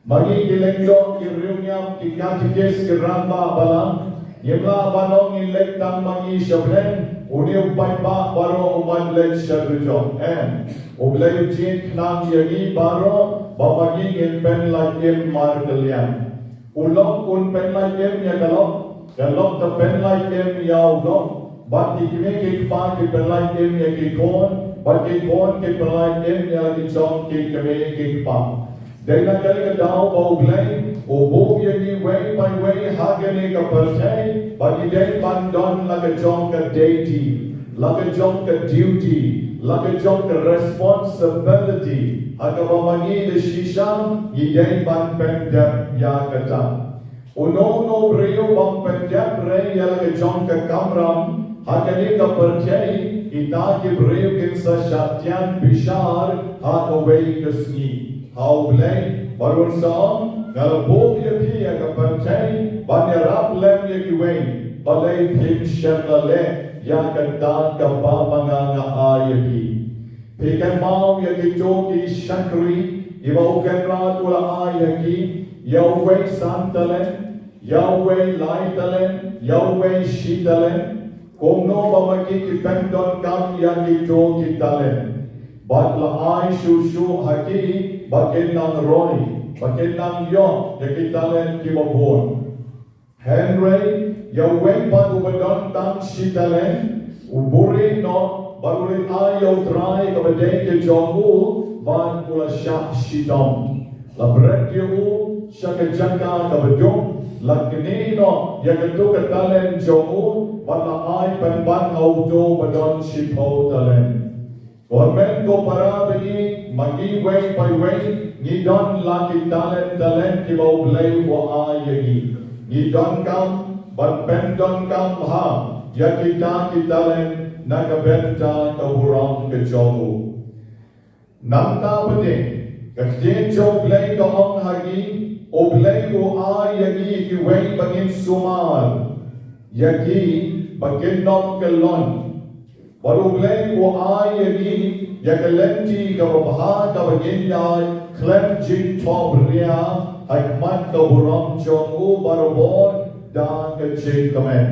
Bagi kilengdo kiriunyam kikatikis kiramba balang. Kimla banong ilek tang mangi syabneng. Uni upai pa baro uman lek syadujok. Ublay jin nang yagi baro babagi ngin pen like kim mar kalian. Ulok un pen like em ya galok the pen like em ya ulok, but the kime pa ki pen like em ya ki kon, but ki kon ki pen like em ya ki chong ki kime ki pa. Dai na kali ka dao ba uglay, o bo ya ki way by way hagane ka percay, but ki dai pan don like a chong ka deity, like a chong ka duty, like a chong ka responsibility. Agabamani de shisham, yidei ban pendep ya kata. Uno brio bang pendep re yalake jonka kamram, hagani ka percay, ita ki brio kinsa syatian bishar, hakaway kasni. Haublay, barun saong, galabog ya piya ka percay, banyarap lem ya kiway, balay pim shenlale, ya kata kabamanga nga ayapi. Pikan mau ya kito ki shakri, iba ukan rat ula ayaki, Yahweh santalen, Yahweh laitalen, Yahweh shitalen, komno bamaki ki pendon kam ya kito kitalen. Bat la ay shushu haki, bakin nang roy, bakin nang yo, ya kitalen ki babon. Henry, Yahweh pat ubadon tam shitalen, uburi no, barulit ayaw try kabadeng ke jongu ban pula syak Shitom. Labret yu siya kajangka kabadong laknino ya katu katalen jongu ban la ay panban hauto badon shipo talen. Gormen ko para bagi magi way by way ngidon laki talen kibaw blay wa ayagi. Ngidon kam ban pendon kam ha ya kita kitalen nakabenta kaburang kejomu. Namta pade, kakjen jo blay ka ong hagi, o blay ko ay yagi ki way bagin sumal, yagi bagin nom kelon. Baru blay ko ay yagi, yakalenti kababaha kabagin yay, klem jing tobria, hagmat kaburang jomu barobor, dan kajing kamen.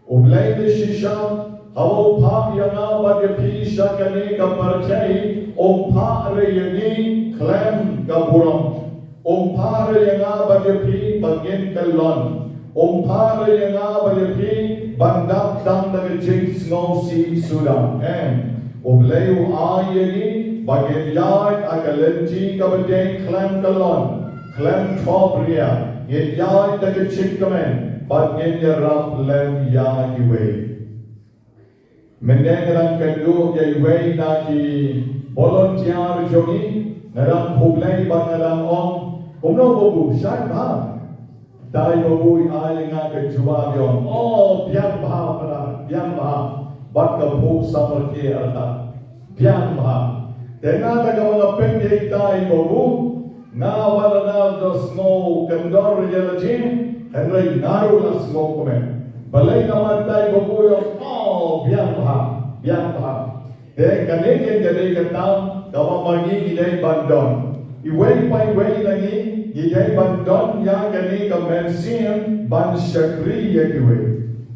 O blay de shisha, Awo pa yanga bagapi shakani ka percay, pa re yangi klem ka burong. Pa re yanga bagapi bagin kalon. Pa re yanga bagapi bandap dang na jing snow si suda. Obleyo ayagi bagin yard akalenti ka bagin klem kalon. Klem tobria. Yin yard na jing kamen. Bagin yarap lem yagiwe. Mendengarang kendu yaiway na ki volunteer jogi narang kublay ban narang om kumno bobu shay ba dai babui ai nga ke jua yon oh biang baha pada biang baha bat ka phuk samar ke arta biang baha tena ta ka wala pen ye dai babu nga wala na do snow kandor yelajin henry naru la snow komen balai na dai babu yon oh biang baha de kaneke jadai katam kawa magi idai bandon iwei pai wei lagi idai bandon ya kani ka mensiam ban shakri ya kiwe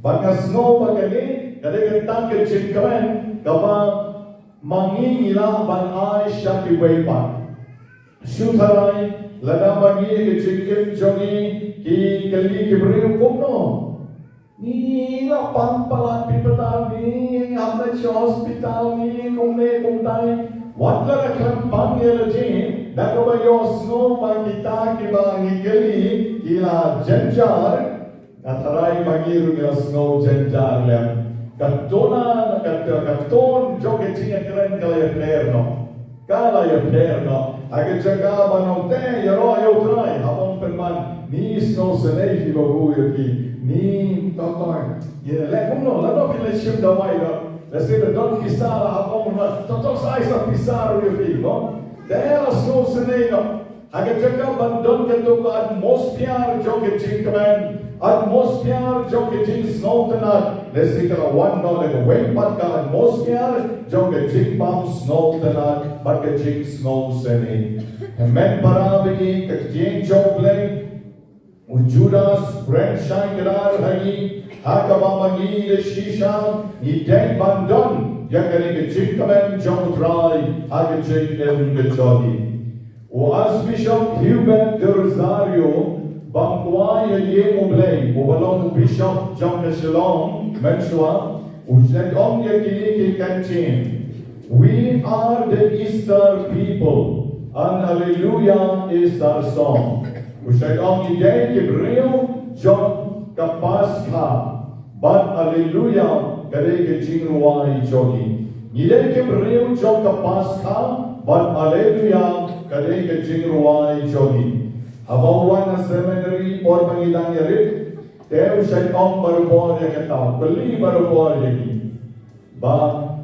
ban snow ba kani kade katang ke chikamen kawa mangi ila ban ai shaki wei pa sutharai lada magi ke chikim jongi ki kali ki brio komno ni la pampalat pipatal ni hamna hospital ni komne komtai watla Kyrpang yelajin dakaba yo snow pa kita kiba ngigali ila jenjar atharai magiru ya snow jenjar lem katona katon joge tinga kren kala ya player no aga jaga banote yaro yo trai habon perman ni snow senei ki babu yaki ni totoy ye le kumno la do pile shim da wai do la se do don kisara habon ma totok sai sa pisaro yaki no dela snow senei no aga jaga bandon ke to atmosphere joge chinkman atmosphere joge chink snow tanat le se kala one no le wait pat ka atmosphere joge chink pam snow tanat but ke chink snow senei men parabigi ke chink jogle Judas brand shine gerar hagi hakaba magi le shisha ni dai bandon ya kare ke chikamen jong trai hagi chik evin ke chodi o Archbishop Hubert de Rosario bangwai ye oblay o balong bishop jong shalom menshwa ujet om ye kini ke kanchin we are the Easter people and hallelujah is our song. Usai om idei Hebreu John kapasha but hallelujah kare ke chingruai jogi idei Hebreu John kapasha but hallelujah kare ke chingruai jogi abawan seminary or mangidang yarit te usai om barupor ya kata beli barupor yagi ba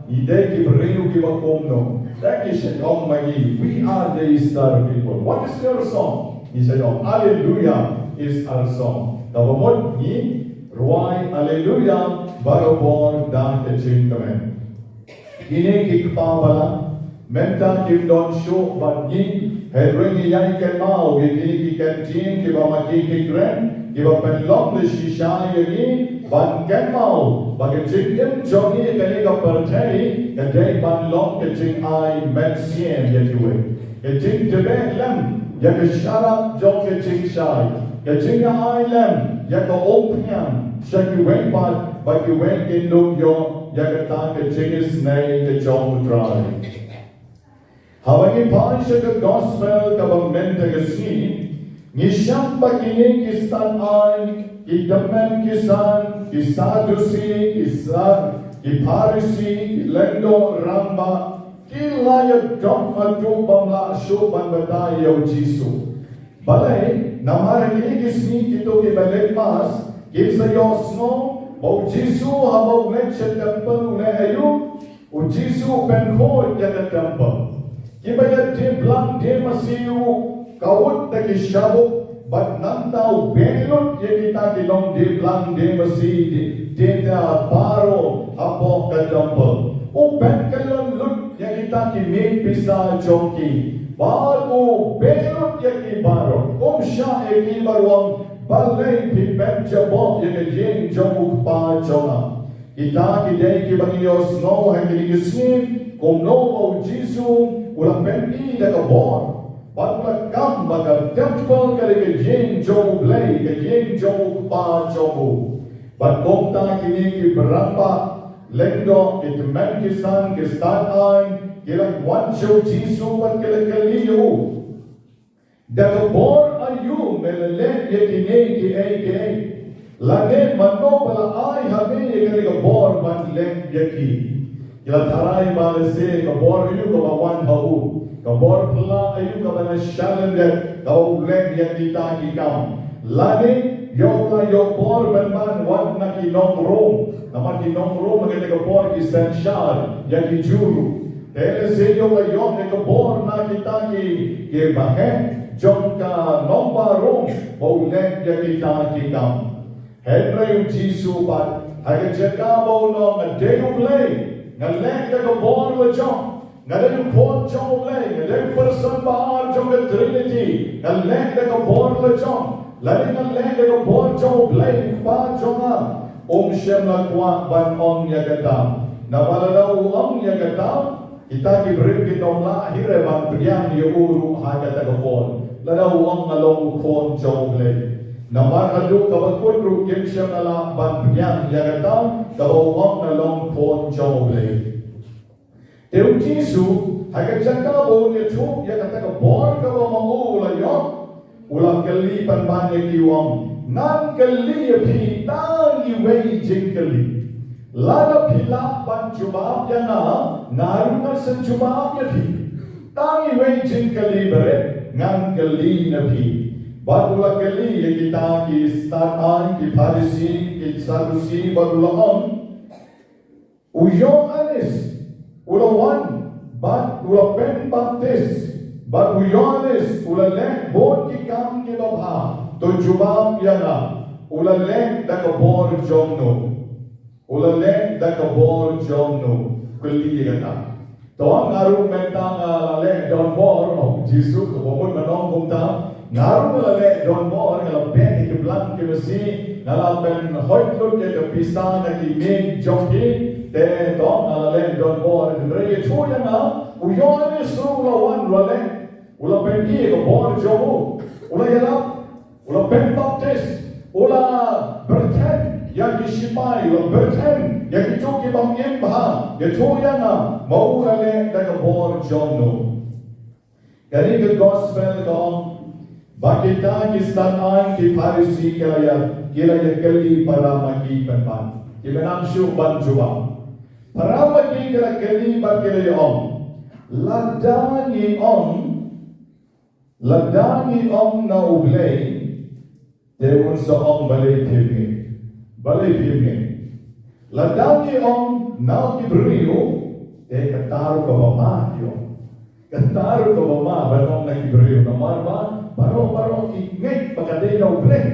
idei Hebreu ki wakomno that is om magi we are the Easter people. What is your song? He said, oh, hallelujah is our song. Tawamot ni ruai hallelujah barobor dan kecingkamen. Kini kikpabala menta kimdon show but ni hedringi yang kemau kini kikentin kiba maki kikren kiba penlong de shisha yagi ban kemau bagi cingkem jongi kini kapertei kadai banlong kecing ai mensien yatiwe kecing tebe lem ya ke sharap jong ke ching shai ke ching island ya ke opnyam shaki wen pat ba ki wen ke look yo ya ke ta ke ching snai ke jong try hawagi pan ke gospel ka bang mente ke si ni sham ba ki ne ki stan ai ki damen ki san ki sadusi ki san ki parisi ki lendo ramba Kilaya dom adu bamla show ban badai yo jisu. Balai namara kini kisni kito ke balai mas kisa yo snow o jisu habo lecture temple une ayu o jisu benho ya temple. Kibaya de blanc de masiu kawut ta kishabo but nantau benlut ye kita kilong de blanc de masi de ta paro habo ka temple. O ben kalon lut ya kita ki main pisa jonki bago benut ya ki baro sha e ki barwang balai pi ben jabo ya ke jeng jomuk pa jona kita ki dei ki bangios no ha ki gisnim no o jisu ulang ben i da ka bor batla kam baga temple ka ke jeng jomuk blai ke jeng jomuk pa jomu bat komta ki berapa Lendo it men kisan kistan ay kilang one show jisu at kilakaliyo. Dakabor ayu melele yekine ki ay lane manno pala ay habe yekalagabor man len yeki. Kila taray balase kabor ayu kabawan hau kabor pala ayu kabana shalendet kau len yekita ki kam lane yok la yok bor ban wat na ki nong rom naman ki nong rom maganda ka bor ki senshar ya ki juru ele se yo la yok ne ka bor na kita ki bahe jong ka nong ba rom bo le ya kita ki kam henry jisu bat aga jaka bo no na de play na le ka bor la jong Ngayon po jong lay, ngayon person baar jong ka Trinity, ngayon ka bor la jong, ngayon ka bor jong lay pa jong siyam na kwa ban ong yagata, nawala ong yagata, kita kibrin kitong lahir bang priyang yuru hagata ka bor, lalaw ong nalong kon jong lay. Namarado kabagkod rukin siyam na lang ban priyang yagata, kabaw ong nalong kon jong lay. Teu Jisu hagad jaka bo ni chuk ya kata ka bor ka ba mo ula yo ulang kali pan ban ya kiwam nan kali ya pi tang i wei jing kali lada pila pan jubab ya na naru na san jubab ya pi tang i wei jing kali bare ngan kali na pi badula kali ya kita ki start ki Pharisi ki Sadusi badula on uyo anis Ula one, but ula pen baptis, but uyonis ula lek bon ki kam ki babha, to jubab yana, ula lek da ka bor jomno, ula lek da ka bor jomno, kuli yana. To ang ngaru mentang lek don bor, Jisu ko bomon manong kumta, ngaru lek don bor ngala pen ki blan ki mesi, ngala pen hoitluk ki pisa na ki meg jomki. Te dom alale don bor re chuya na uyone sru la wan rale ula pengi ko bor jomu ula yala ula pen baptist ula berten ya ki shipai ula berten ya ki chuki bang imba ya chuya na mau rale da ko bor jomu kani ke gospel ko bakita ki sanai ki Pharisi kaya kali para maki penpan ki menang syu ban juba Parama ki kala kali bakile om ladani om na ublay devon sa om balay pimge ladani om na kibrio kataru ka mama banong na kibrio na marma parong ki ngay pagkaday na ublay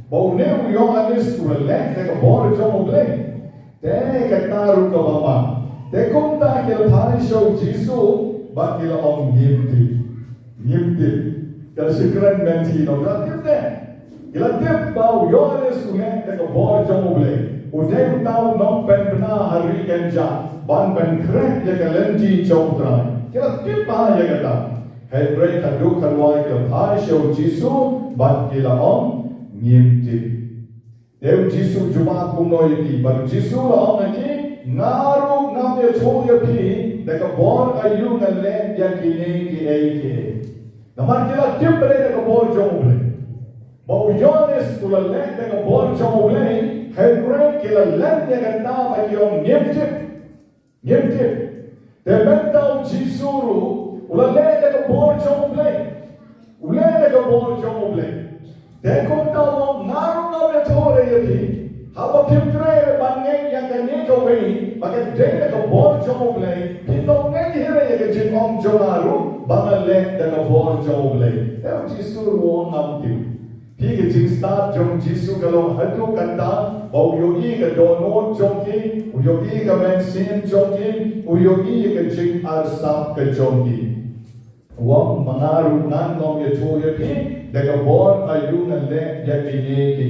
bau ne yung anis kulek ka bor jong ublay Te kataru ka mama. Te kumta kila Pharisee Jisu ba kila om ngimti. Kala sikran menti no kila tipne. Kila tip bau yones unge te ka bor jomble. Udem tau nom pen bena hari kenja ban pen krek ya kalenti chokra. Kila tip ba ya kata. Hebre kadu kalwai kila Pharisee Jisu ba kila om ngimti. Dev Jisu juma kumno yaki, but Jisu la naki naru namye choya pi deka bor ayu ngalle yakine ki eike. Namar kila tibre deka bor jomuble. Bau yones kula le deka bor jomuble. Hebre kila len deka na ayom nyemtip. Debenta Jisu ru ula le deka bor jomuble. Dekon tawo naru na tore yati haba pimtre bange yang kani ko wei pakai dek ka bor joble pino ngai here ye jin om jonaru bangale da ka bor joble e Jisu wo namti pi ke jin start jong Jisu kalo hatu kanta bau yogi ka dono jongki yogi ka men sin jongki yogi ka jin arsap ka jongki wong mangaru nan nom ye choye pi Deka bor ayun le yakini ki.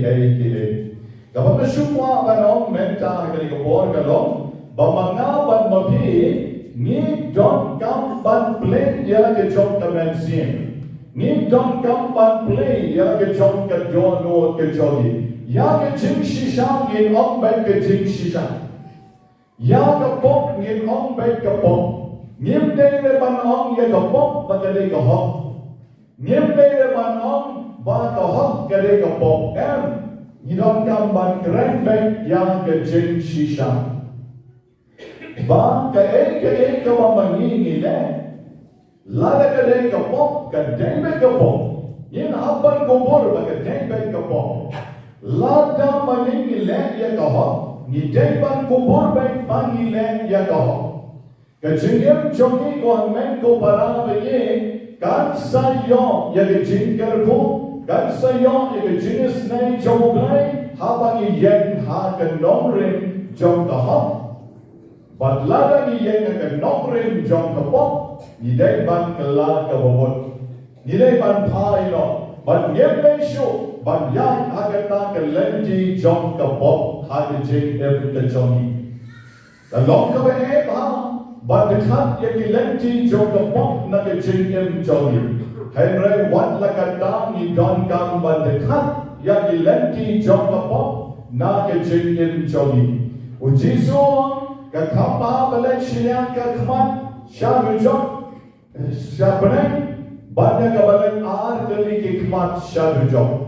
Kapag nasyukwa ka nung menta kani ka bor ka long, bamangaban mapi ni don kam ban play ya ke chong ka mensin. Ni don kam ban play ya ke chong ka dono ke chogi. Ya ke jing shishang in ong ben ke jing shishang. Ya ka pok in ong ben ka pok. Ngim de ban ong ya ka pok bakale ka hok. Ngim de ban ong ba ka hok kare ka pok em nidon kam ban kren ben yang ke jing shisha ba ka ka mamangi le lada ka ka pok ka debe ka pok yin habban ko bor ba ka debe ka pok Lada mani le ya kaho, ni depan kubur baik pangi le ya kaho. Kejengem jogi ko men ko para beye, kan sayo ya kejengker ko, kan sayo ya kejenges nai jomoglai, habangi yen ha kenomrim jom kaho. But lada ni yen kenomrim jom kaho, ni depan kelak kabobot, ni depan pailo, but nyem show. But yang agata ke lenti jom ke bob hadi jeng ke jogi. Kalau ke be ha, but dekat ye ke lenti jom ke bob na ke jeng jogi. Henry wat la kata ni don kam but dekat ya ke lenti jom ke bob na ke jeng jogi. Ujiso ke kapa balik siang ke kmat syam jom syabren banyak ke balik ar kali ke kmat syam jom.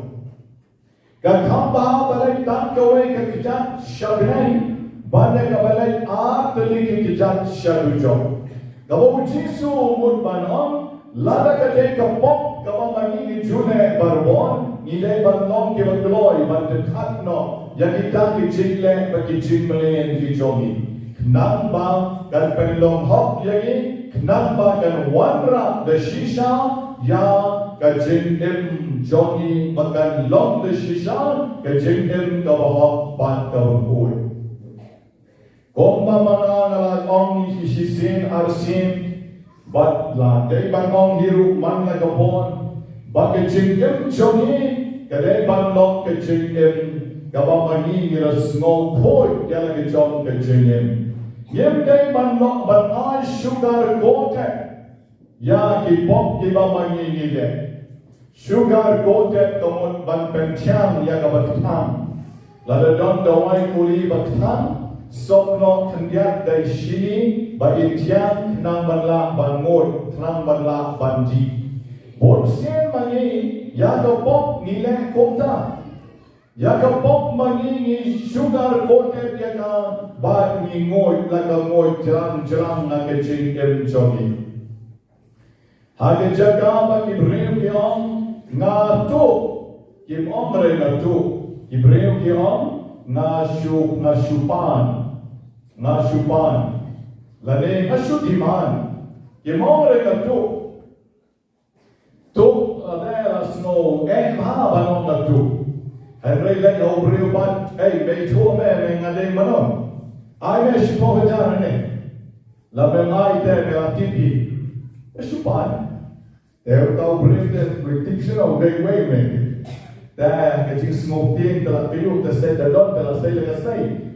Kakamba balai tak kawai kekejat syabnai banyak balai ar teli kekejat syabujok. Kau Jisu mut banon lada kate kapok kau mani ni june barbon nilai banong ke bagloi bandekat no yang kita kecile bagi jimlen di jomi. Kenapa kan penlong hop lagi? Kenapa kan wanra de shisha ya kajing jogi makan long de shisha kajing kabahok ban kabahul. Komma manana ong isisin arsin bat la day banong hiru man la kabon ba kajing jogi kadai ban long kajing kabamani ngiras ngong poi ya lagi jong kajing Yem day ban long ban ay sugar coated ya kipop kiba mangi nile sugar coated tomon ban penchang ya kabatang lada don dawai kuli batang sokno kendiat dai shini ba intiang nang banla ban ngot nang banla banji bonsen mangi ya kapop nile kota ya kapop mangi ni sugar coated ya ka ba ni ngot la ka ngot jang na ke jing jogi Hage jaga bagi Ibrahim kiam ngatu kim omre ngatu Ibrahim kiam ngasupan lane ngasudiman kim omre ngatu tu ada snow ha banong ngatu Henry le Ibrahim ban beito me ngade manon ai me shipo jarane la me mai te me atipi supan There kau beri the prediction of the way man. Dah kecil smoke ting telah pilu terset dalam telah saya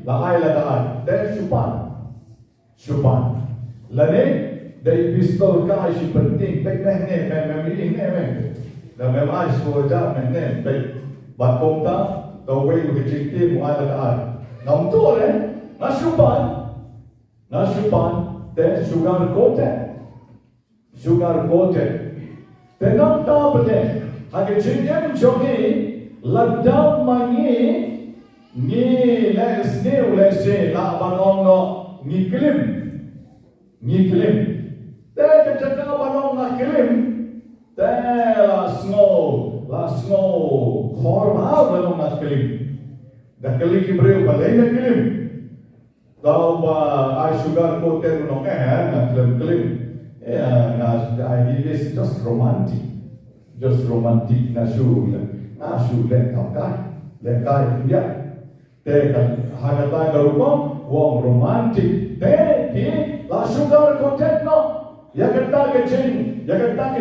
la ai la ai. Dah supan. Lane dari pistol kai si penting baik meh meh. Dah memang semua dah meh baik. Bat komta kau way kecil ting ai la ai. Nam tu na supan. Dah sugar coated. Tenang tak boleh. Hage jengem jogi ladam mangi ni les ne ulese la banong no ni klim. Te kecaka banong na klim. Te la snow korma banong na klim. Dah kali kibreu balai na klim. Kau ba ai sugar coated no na klim. Yeah, it is just romantic. Nasu let kai ya. Te kan hagata garupam wong romantic. Te ki la sugar content no. Ya kata ke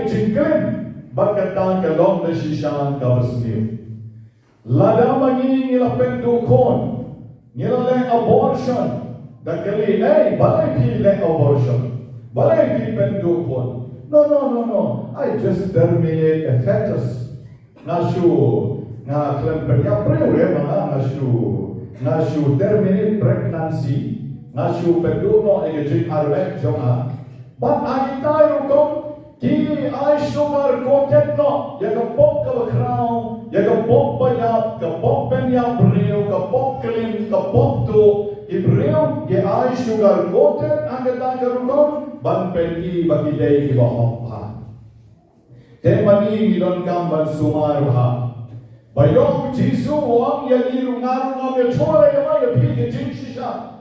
jingkrim, bakata ke long de shishan ka basmi. Lada mangi ngila pendukon, ngila le abortion. Dakali balai ki le abortion. Balai ki pendukon. No. I just terminate a fetus. Nga klempenya prewe mga nasu terminate pregnancy. Nasu penduno egejik arwek jonga. But I tayo kong ki ay sugar coated no. Yakapok kabakraw, yakapok bayap, kapok penyap brew, kapok klim, kapok tu. Ibrahim ye ay sugar coated ang katakarukon ban penki bagilay ibahok ha. Temani milon kam ban sumar ha. Bayong Jisu wang yang ilu ngaru ya chore ya ma ya pi ke jing shisha.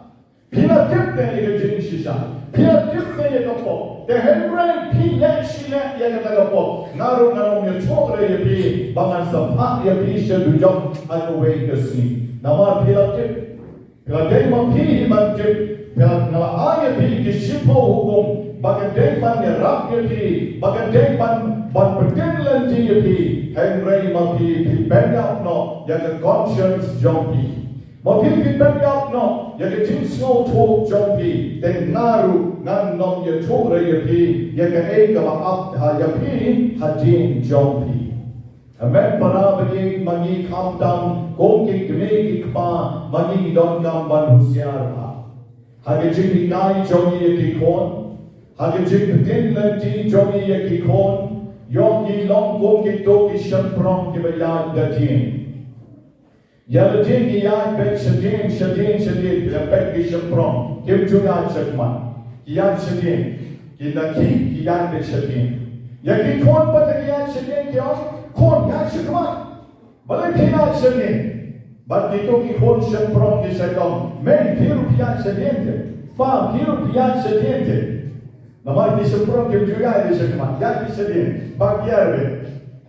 Pila tip te ya jing shisha. Pila tip te ya kapo. The henry pi ya shina ya kapo. Ngaru ya chore ya pi bangan sampa ya pi shedujong anway kasi. Namar pila tip. Pila day ma pi man tip. Pila ngala ya pi ke shipo hukum. Baga day man ya rap ya pi. Baga day man bertinlan ya pi. Henry ma pi bendap no ya ke conscience jompi. Ma pi bendap no ya ke jing snow to jompi. Den ngaru ngan nom ya chore ya pi ya ke eka ma up ha ya pi ha jing jompi. Amen para bagi mangi kamdam kong ki kme ki kpa mangi don kam ban husiar ha. Ha ke jing kai jomi ya ki kon. Ha ke jing bertinlan ti jomi ya ki kon. Yong ki long kong ki to ki shan prong ki bayad da tin. Ya da tin ki yad bet shadin bet ki shan prong. Kim ju yad shadman. Ki yad shadin. Ki da ki yad bet shadin. Ya ki kon pa da ki yad shadin ki on. Kon yad shadman. Balay ki yad shadin. Bat ki to ki kon shan prong ki shadon. Men hiru ki yad shadin te. Fa hiru ki yad shadin te. Namar di sepuluh juga di sekolah. Ya di sedih. Bagian be.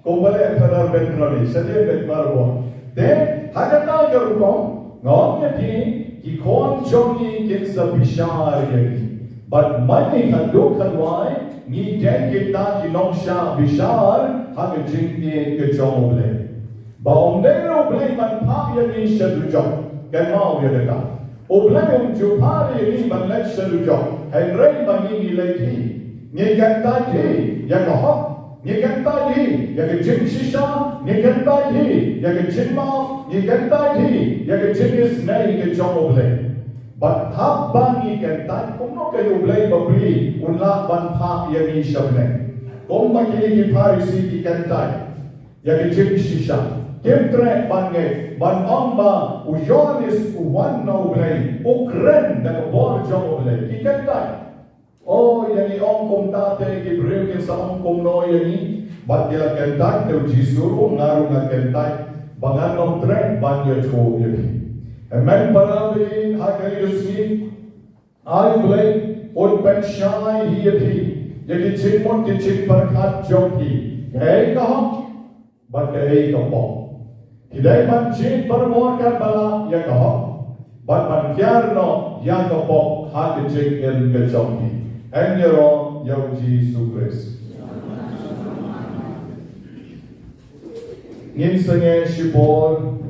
Kembali kepada bentrali. Sedih bet baru. Dan hanya tak kerupong. Ngomnya di kon jongi kinsa bishar yaki. But money kaduk kadwai. Ni den kita di nongsha bishar. Hanya jingti ke jomoble. Baum deno blay man pak yaki sedujok. Kan mau ya dekat. Oblay jupari ni man lek sedujok. Henry bagi nilai di, nyekan di, yang kehok, nyekan di, yang kecil sisa, nyekan di, yang kecil mau, nyekan di, yang kecil snai kecil oblay. But hab bangi kentai, kuno kayu oblay babli, unlah ban pak yang ni shabne. Kom bagi ni parisi di kentai, yang kecil sisa. Kemtre bange, ban amba, ujonis uwan na oblay, ukren na kabor jong oblay. Kikentai. Oh, yani ong kom tate ki brew ki sa ong kom no yani, bat ya kentai te jisuru ngaru na kentai, bangan nom tren ban ya cho yani. Amen parabin hakari yusni, ay oblay, on pen shai hi yapi, yaki chimon ki chim parkat jompi. Hey kaha, bat hey kapong. Hidai man chin permorkan bala ya kahok. Ban man kiarno ya kapok hati cik el kecompi. Engero yau Jisu Christ. Ngin senge shipor.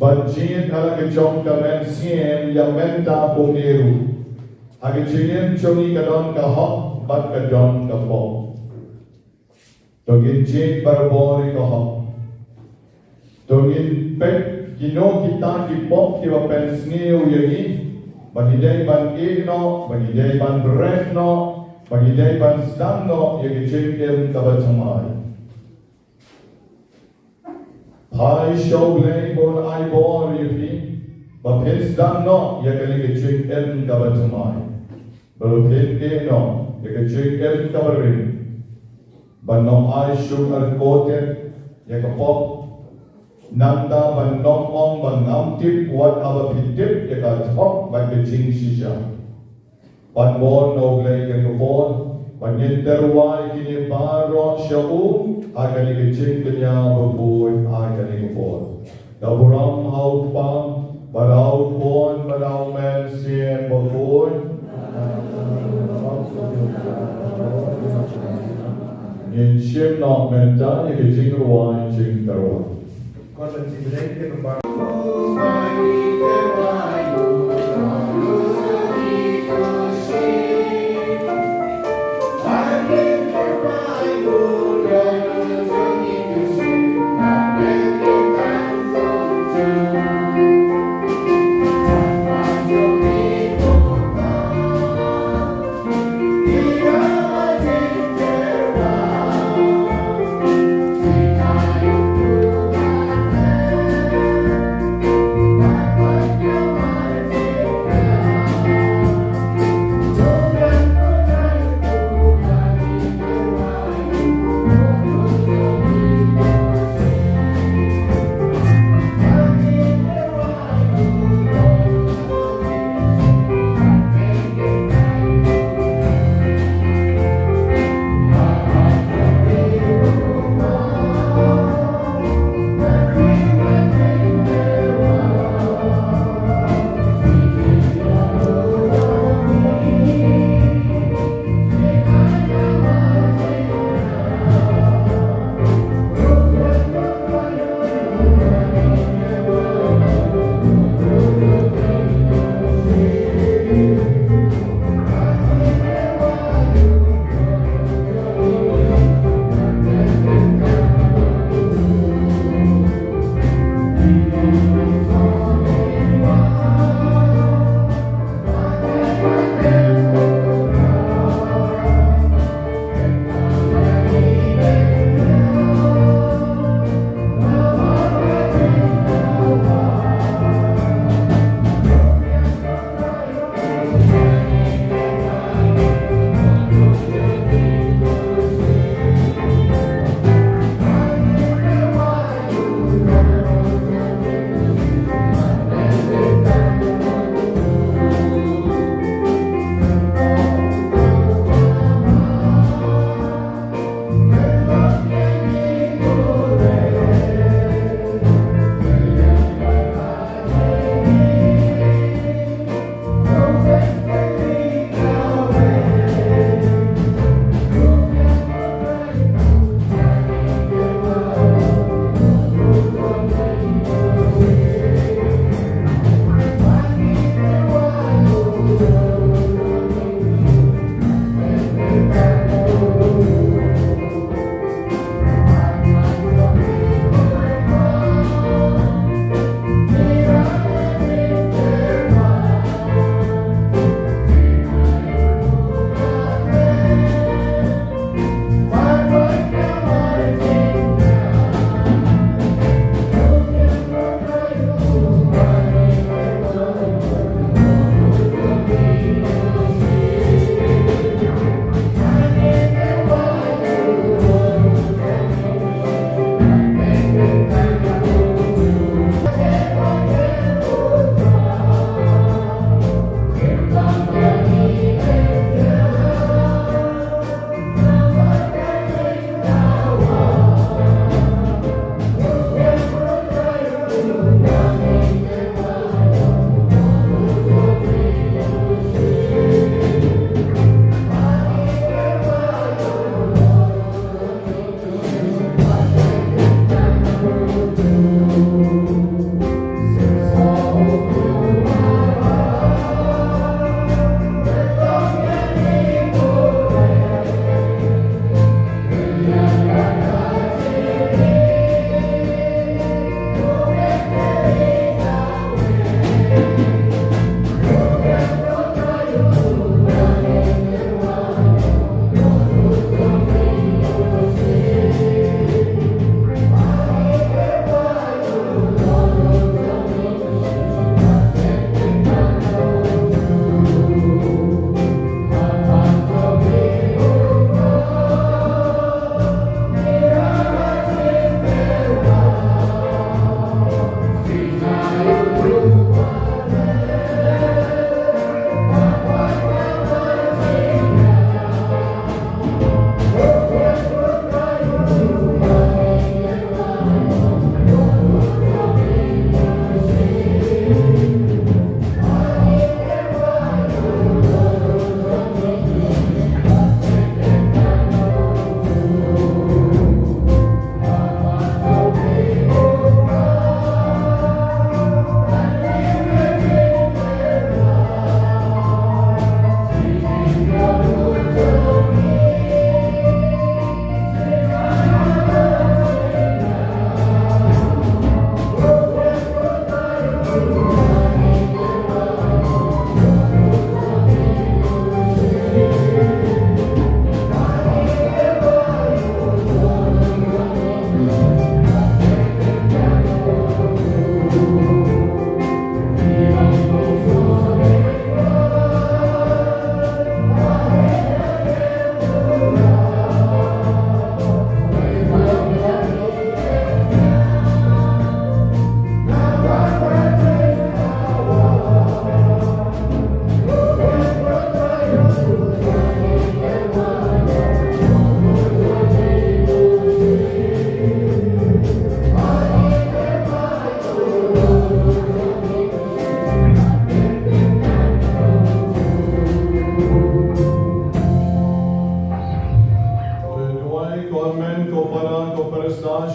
Ban chin ala kecom kamen siem ya menta pungiru. Hagi chin chongi kadon kahok bat kadon kapok. Togin chin berbori kahok. Tungin pek kino kita kipok kiwa pensniu yagi bagidai ban igno bagidai ban bretno bagidai ban stangno yagi chinkem kabachamai pai shoglei bon ai bor yagi bapin stangno yagi chinkem kabachamai bapin keno yagi chinkem kabarin banno ai sugar coated yagi pop Nanda ban nom ong ban ngam tip wat aba pitip ya ka thok ban ke ching shisha ban bon no glei ke bon ban yin terwai kini baro shau aga ni ke ching kenya boy aga ni ke bon da buram hau pam barau bon barau men sien boy yin shim no men ta ni ke ching ruai ching terwai Cosa ci vedete non va.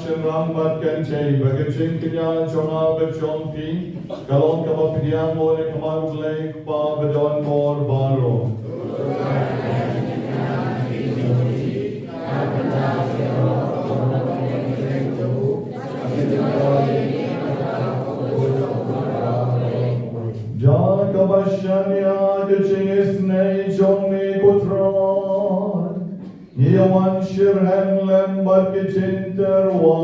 shin ram bat kan che bagachin kanya chonga bachompi kalon kama pidyan mo ne kamag lay pa badon mor baro Ja kabashanya gaching isnei chongmi kutron Yawan shirhen lem bakichin terwa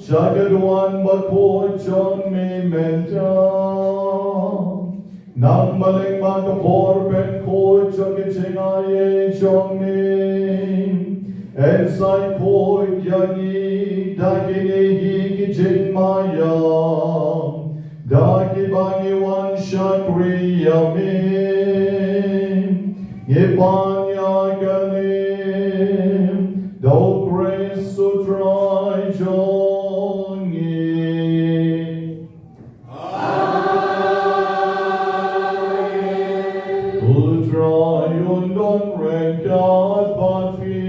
Shagadwan bakho chongmi menta Nang maling makapor ben ko chongkiching aye chongmi Ensai ko yangi dagini hikiching mayam Dagi bangi wan shakri yamin Yipanya galim Do grace sutrai jongi Utrai undon renkat batfi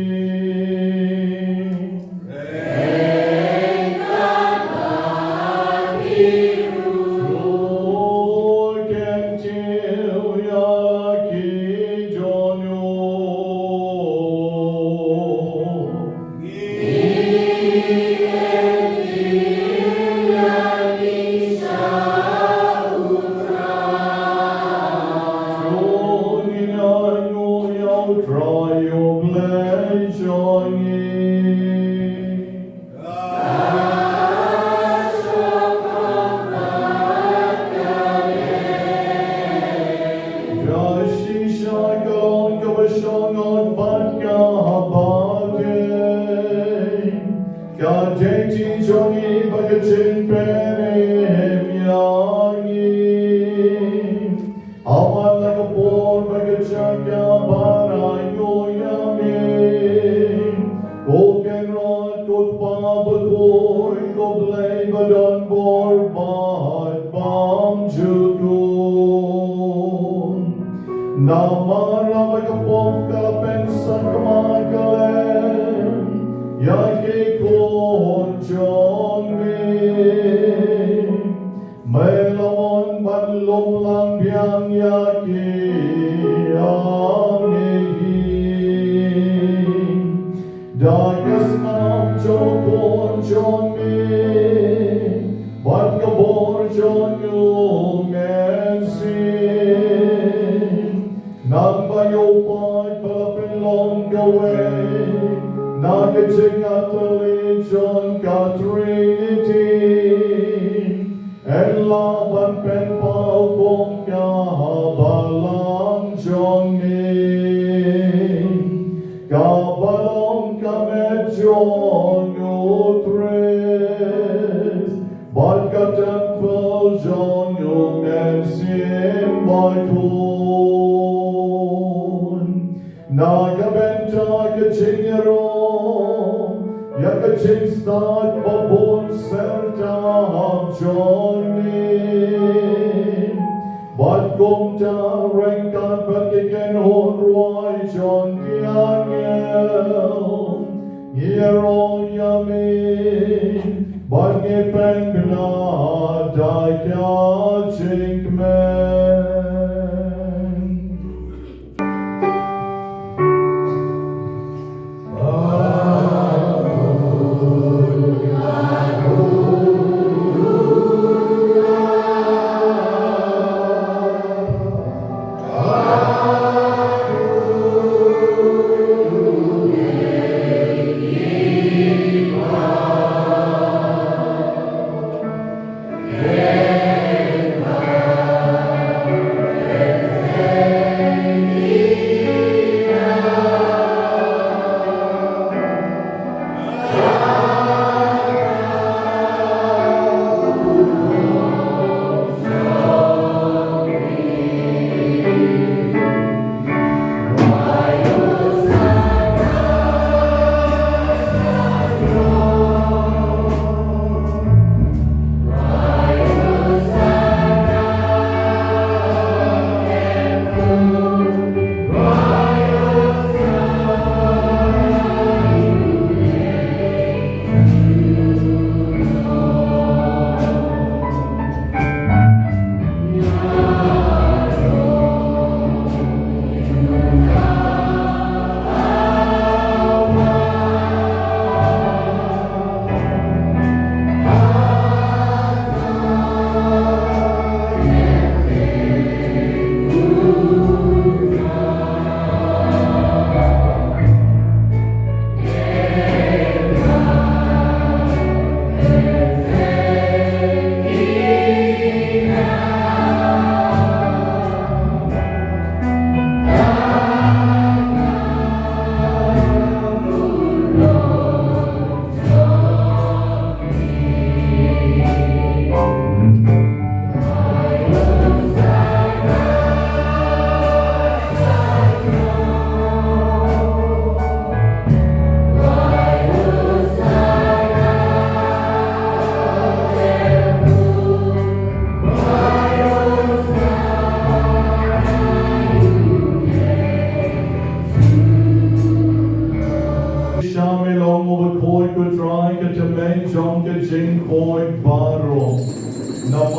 Yeah.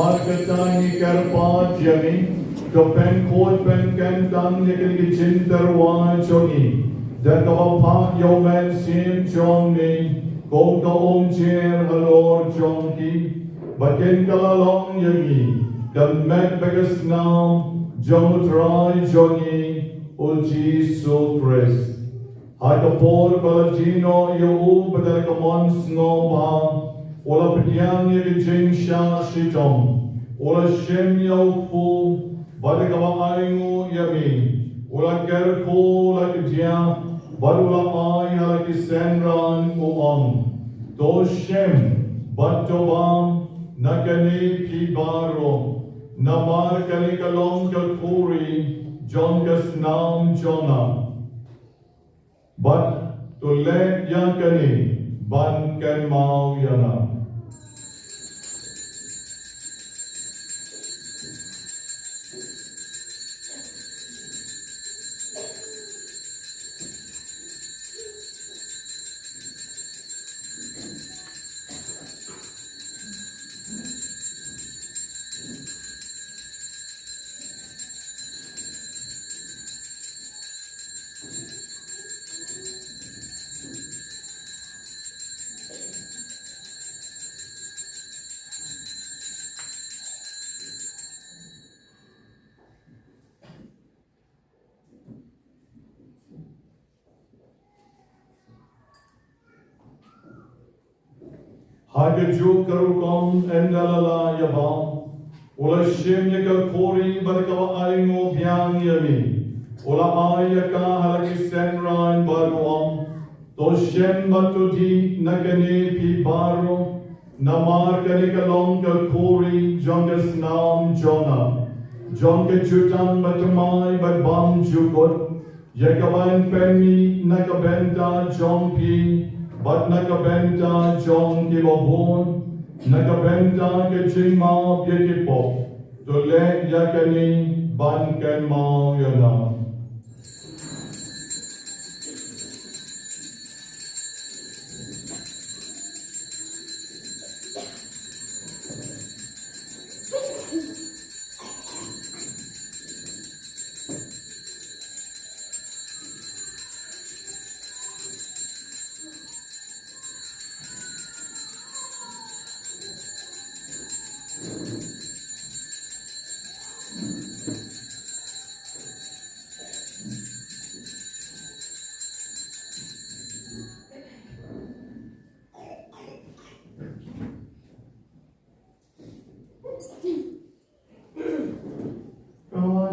Marketan ni Kyrpang jami, to pen kod pen kentang ni kini cinterwa choni. Dan kawapak yomen sim chong ni, kong kaong jer halor chong ki, bakin kalalong yangi, dan mek bagas nam, jong try chongi, ul Jesu Christ. Hakapor baladino yo badal kamons no ba, ola pediang ye jing sha Shitom, ola shem yo fu, badal kawangu yami, ola kerko la kedia, badula ay la kisenran uang, to shem, batobam, nakani kibaro, namar kani kalong kalpuri, jongas nam jona. But to let yang kani ban kan mau yana. Hagaju karukom endalala yabam, ula shim yaka kori barkawa aingo biang yami, ula ayaka halaki senran baruam, to shem batudi nakani pi baro, namar kanika longa kori jongas nam jona, jonga jutan batumai babam jukot, yakaban penmi nakabenta jompi, but nakabenta John Kibobon, nakabenta kechima byekipo, to let yakani ban ken mau yana.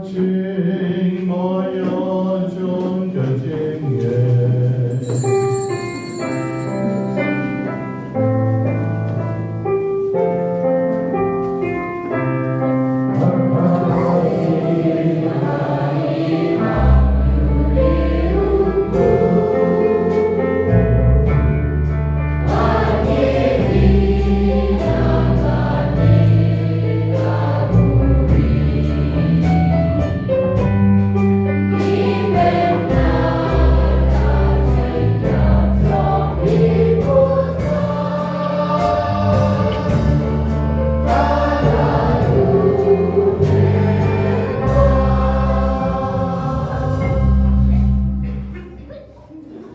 Kaching maya chon kaching ye.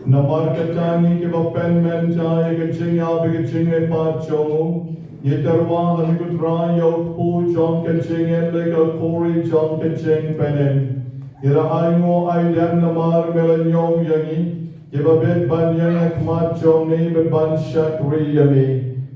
Namarkatani Kiba penmenta yagaching abigaching e pachomu, Yitarwa Hanikutra Yopu John Kaching and Lega Kori John Kaching Penem, Ira Aingo Aiden Namar Melanyom Yangi, Kiba Ben Banyan Akmat Jomni Ben Shakri Yami,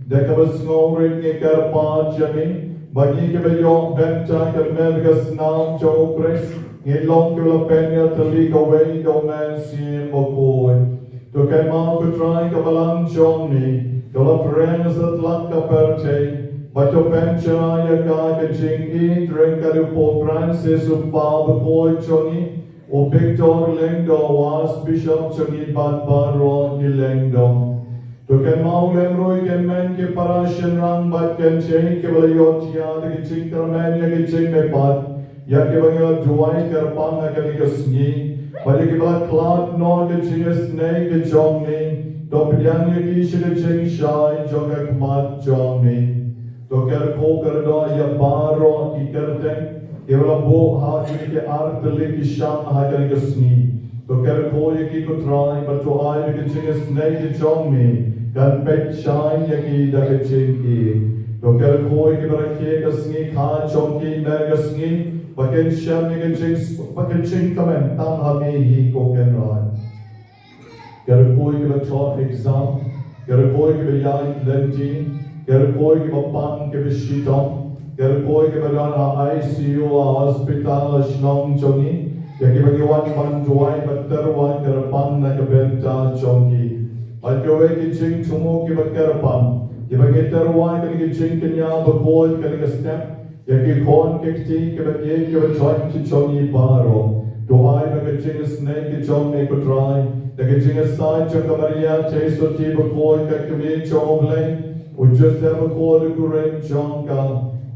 Dekabas Ngori Nikarpa Jami, Bagi Kiba Yok Benta Kamelgas Nam Jo Chris, Ilong Kula Penya Talik away Doman Sim Bakhuid. To kay mau kutray kabalang Johnny, kala friends at lang kaperte, but to pencha yaka kaching drink kalupo Francis of Bakhuid Johnny, o Victor Lengdo was Bishop Johnny Batbaro Gilengdo. To kay mau lemroy ken men ke parasyan rang bat ken cheng ke balayot ya de kaching karmen ya kaching me pat, ya ke bangila duway Kyrpang na kanigasni, Pada kibla cloud no ke chingas nei ke jong ni, to pidyang ye ki shi ke ching shai jong ke kmat jong ni. Doker koker do ya baro ki kerteng. Kevela bo ha ki ke artele ki sham ha ke sni. Doker ko ye ki ko try but to I ke chinges nei ke jong me. Gan pet shine ya ki da ke ching ki. Doker ko ye ki barake ke sni kha chong ki mer ke sni. Baken sham ye ke chings baken ching kamen tam ha me hi ko ken rai. Ger ko ye ke taught exam. Ger ko ye ke yai lenti. Ger ko ye ke pan ke shitom. Ger ko ye ke dan ICU hospital shnong chongi. Ya ke bagi wan man joai batter wan Kyrpang na ke Bynta chongi. But yo ke ching chumo ke Kyrpang. Ke bagi terwan ke ching kenya Bakhuid ke step. Ya ke kon ke ti ke bagi ke join ke chongi baro. Doai ke ching snake ke chong ne ko try. Ya ke ching sai cho kamaria cheso ti Bakhuid ke me chong le. Ujus se Bakhuid ku ren chongka.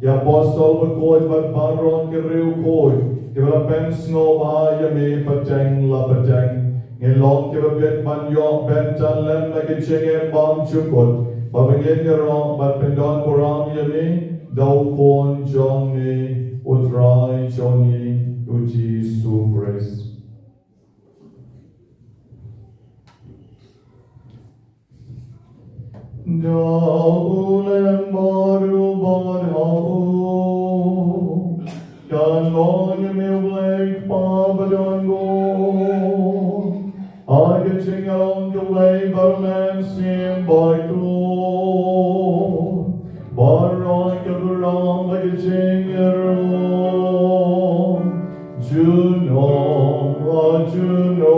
Ya bosol Bakhuid bat baron ke riu koi. Kevela pens no ba ya me pateng la pateng. Ngelong kevela bet man yo Bynta lem la ke chenge bang chukot. Babengin ke rong bat pendon kurang ya me. Dau kon jong me utrai jongi uji supres. Dau lem baru badhau. Kan long me blake pabadon go. I can sing along the way, but man sim by two. Baron kaburam like a singer. Juno, Juno.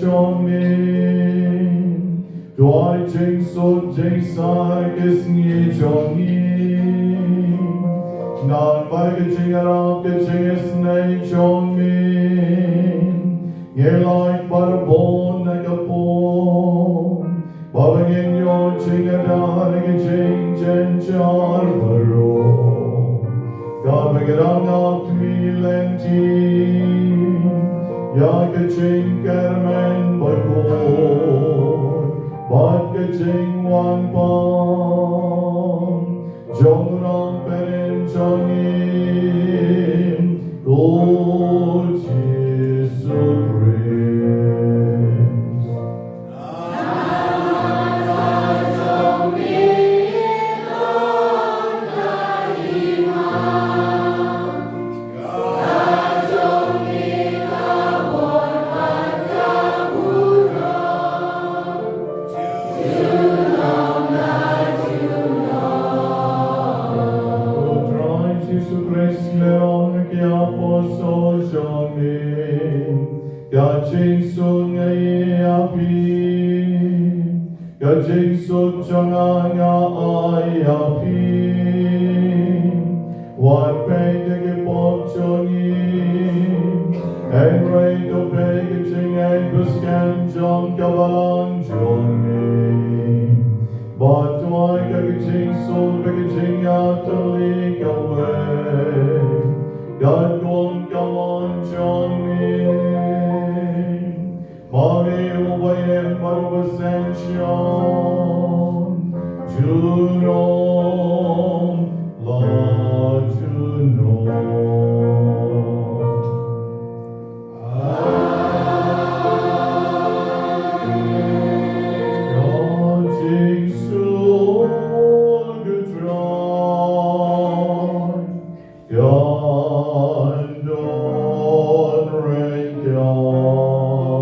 จงมีด้วยจริงสุดจริงสายกิสงี้จงมีนานไปก็จริงเราก็จริงสในจงมีเงยลอยปารบนในกระโปงบางเงินโยจริงดาร์ก็จริงเจนจาร์บโรก็ไม่กระดังอักมีเลนทีอยากจะจริงแกร์แมนบอยโบบัดก็จริงวันปองจงร้องเป็นจงยิ้มโอ้ที่สุดเรียจริงสุดจงอาญาอายาพีวันเป็นจะปอบจงยิ้มเอ็นไรตัวเป็นจริงเอ็นบุสกันจงกบาลังจงยิ้มบัดตัวก็จริงสุดก็จริงอาตลีก็เวกัดกงกมันจงยิ้มมาเรียบเย็นมารุเซนชอนจูโนลาจูโนจริงสุดก็ตรายกันดอนเรงกัน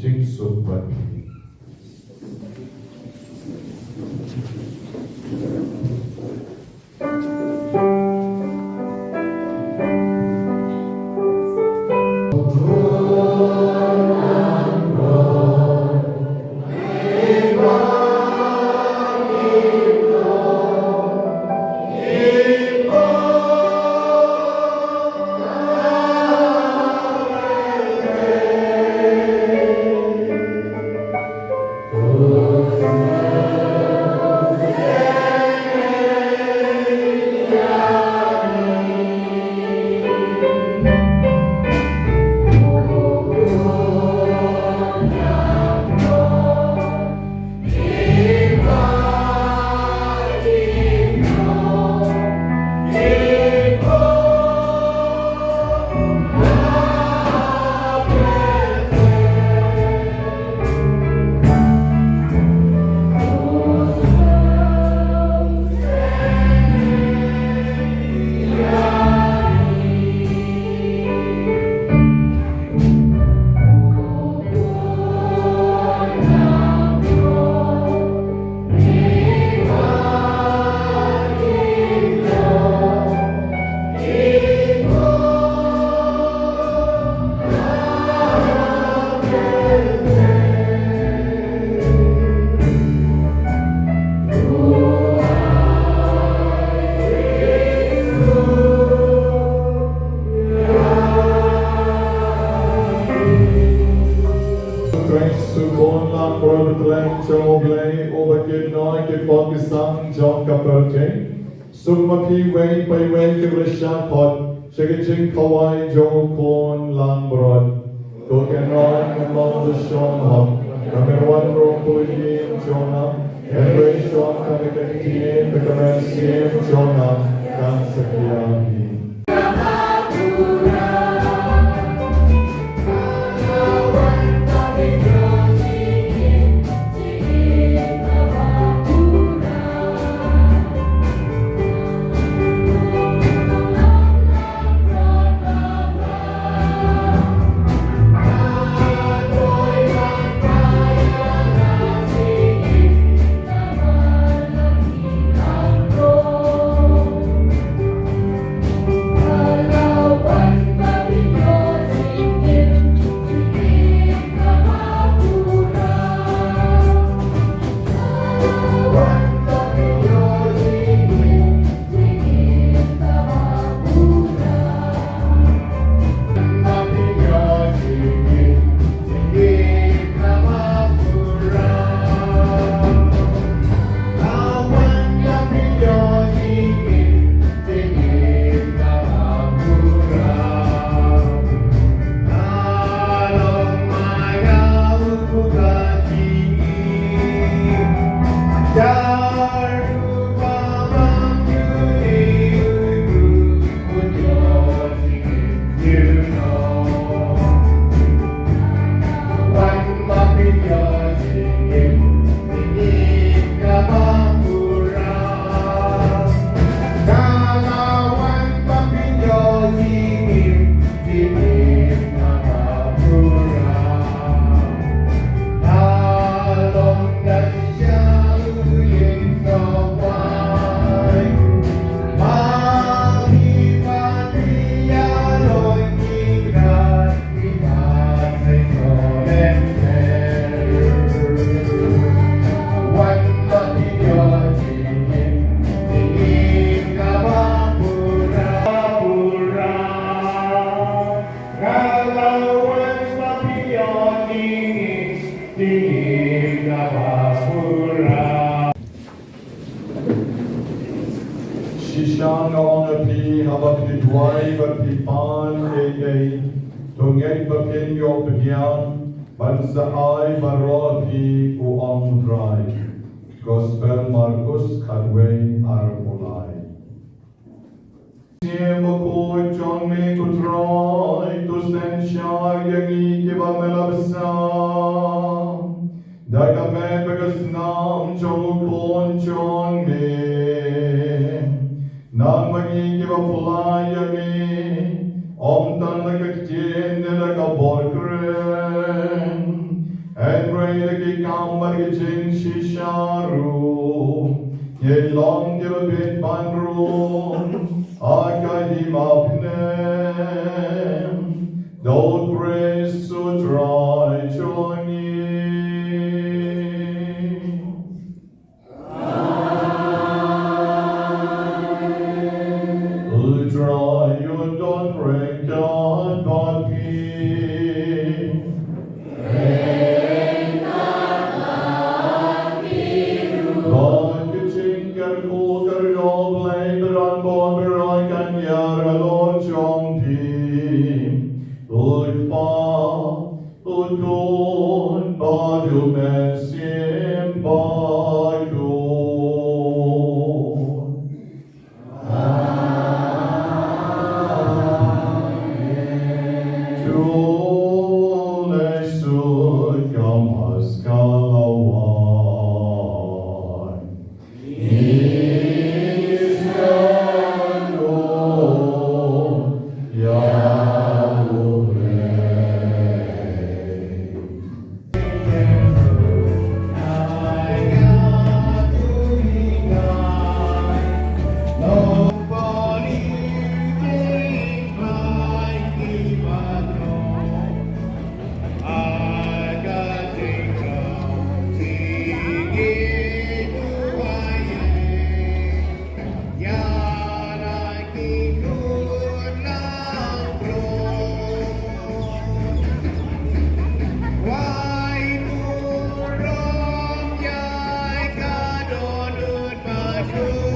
จริงสุดวันนี้สุขมาพีเวไปเวกิริชาพอดเชกจิงขวายโจโคนลังบรอดตัวแกนอนมันมองดูชอนหับกำเนิดวันโรคุยมชอนับเอเรชอนคาเนกันทีเอเปกเรนเซียมชอนับการสกียามี เ abapit wai bertipan ege tungai bakin yo begyan bansa ai baroti uang drai Gospel Markus kadwe arpulai Bakhuid John me kutrai tu sen shar yangi Kiba melabsa Daga me begas nam jomukon John me Nang magi Kiba pulai yangi Om tan nakakjen nilaka borkren En rei laki kamar gijin shisharu Ye long Kiba bit bandru Akadi mapnem, don't praise so dry Johnny. Dry you don't break God body. God kitchen can cook a dog labor on board. Lord John P. Lord Pa, Lord God, Badu Messim Badu. Amen. To Lesud Gamas Galawan. True.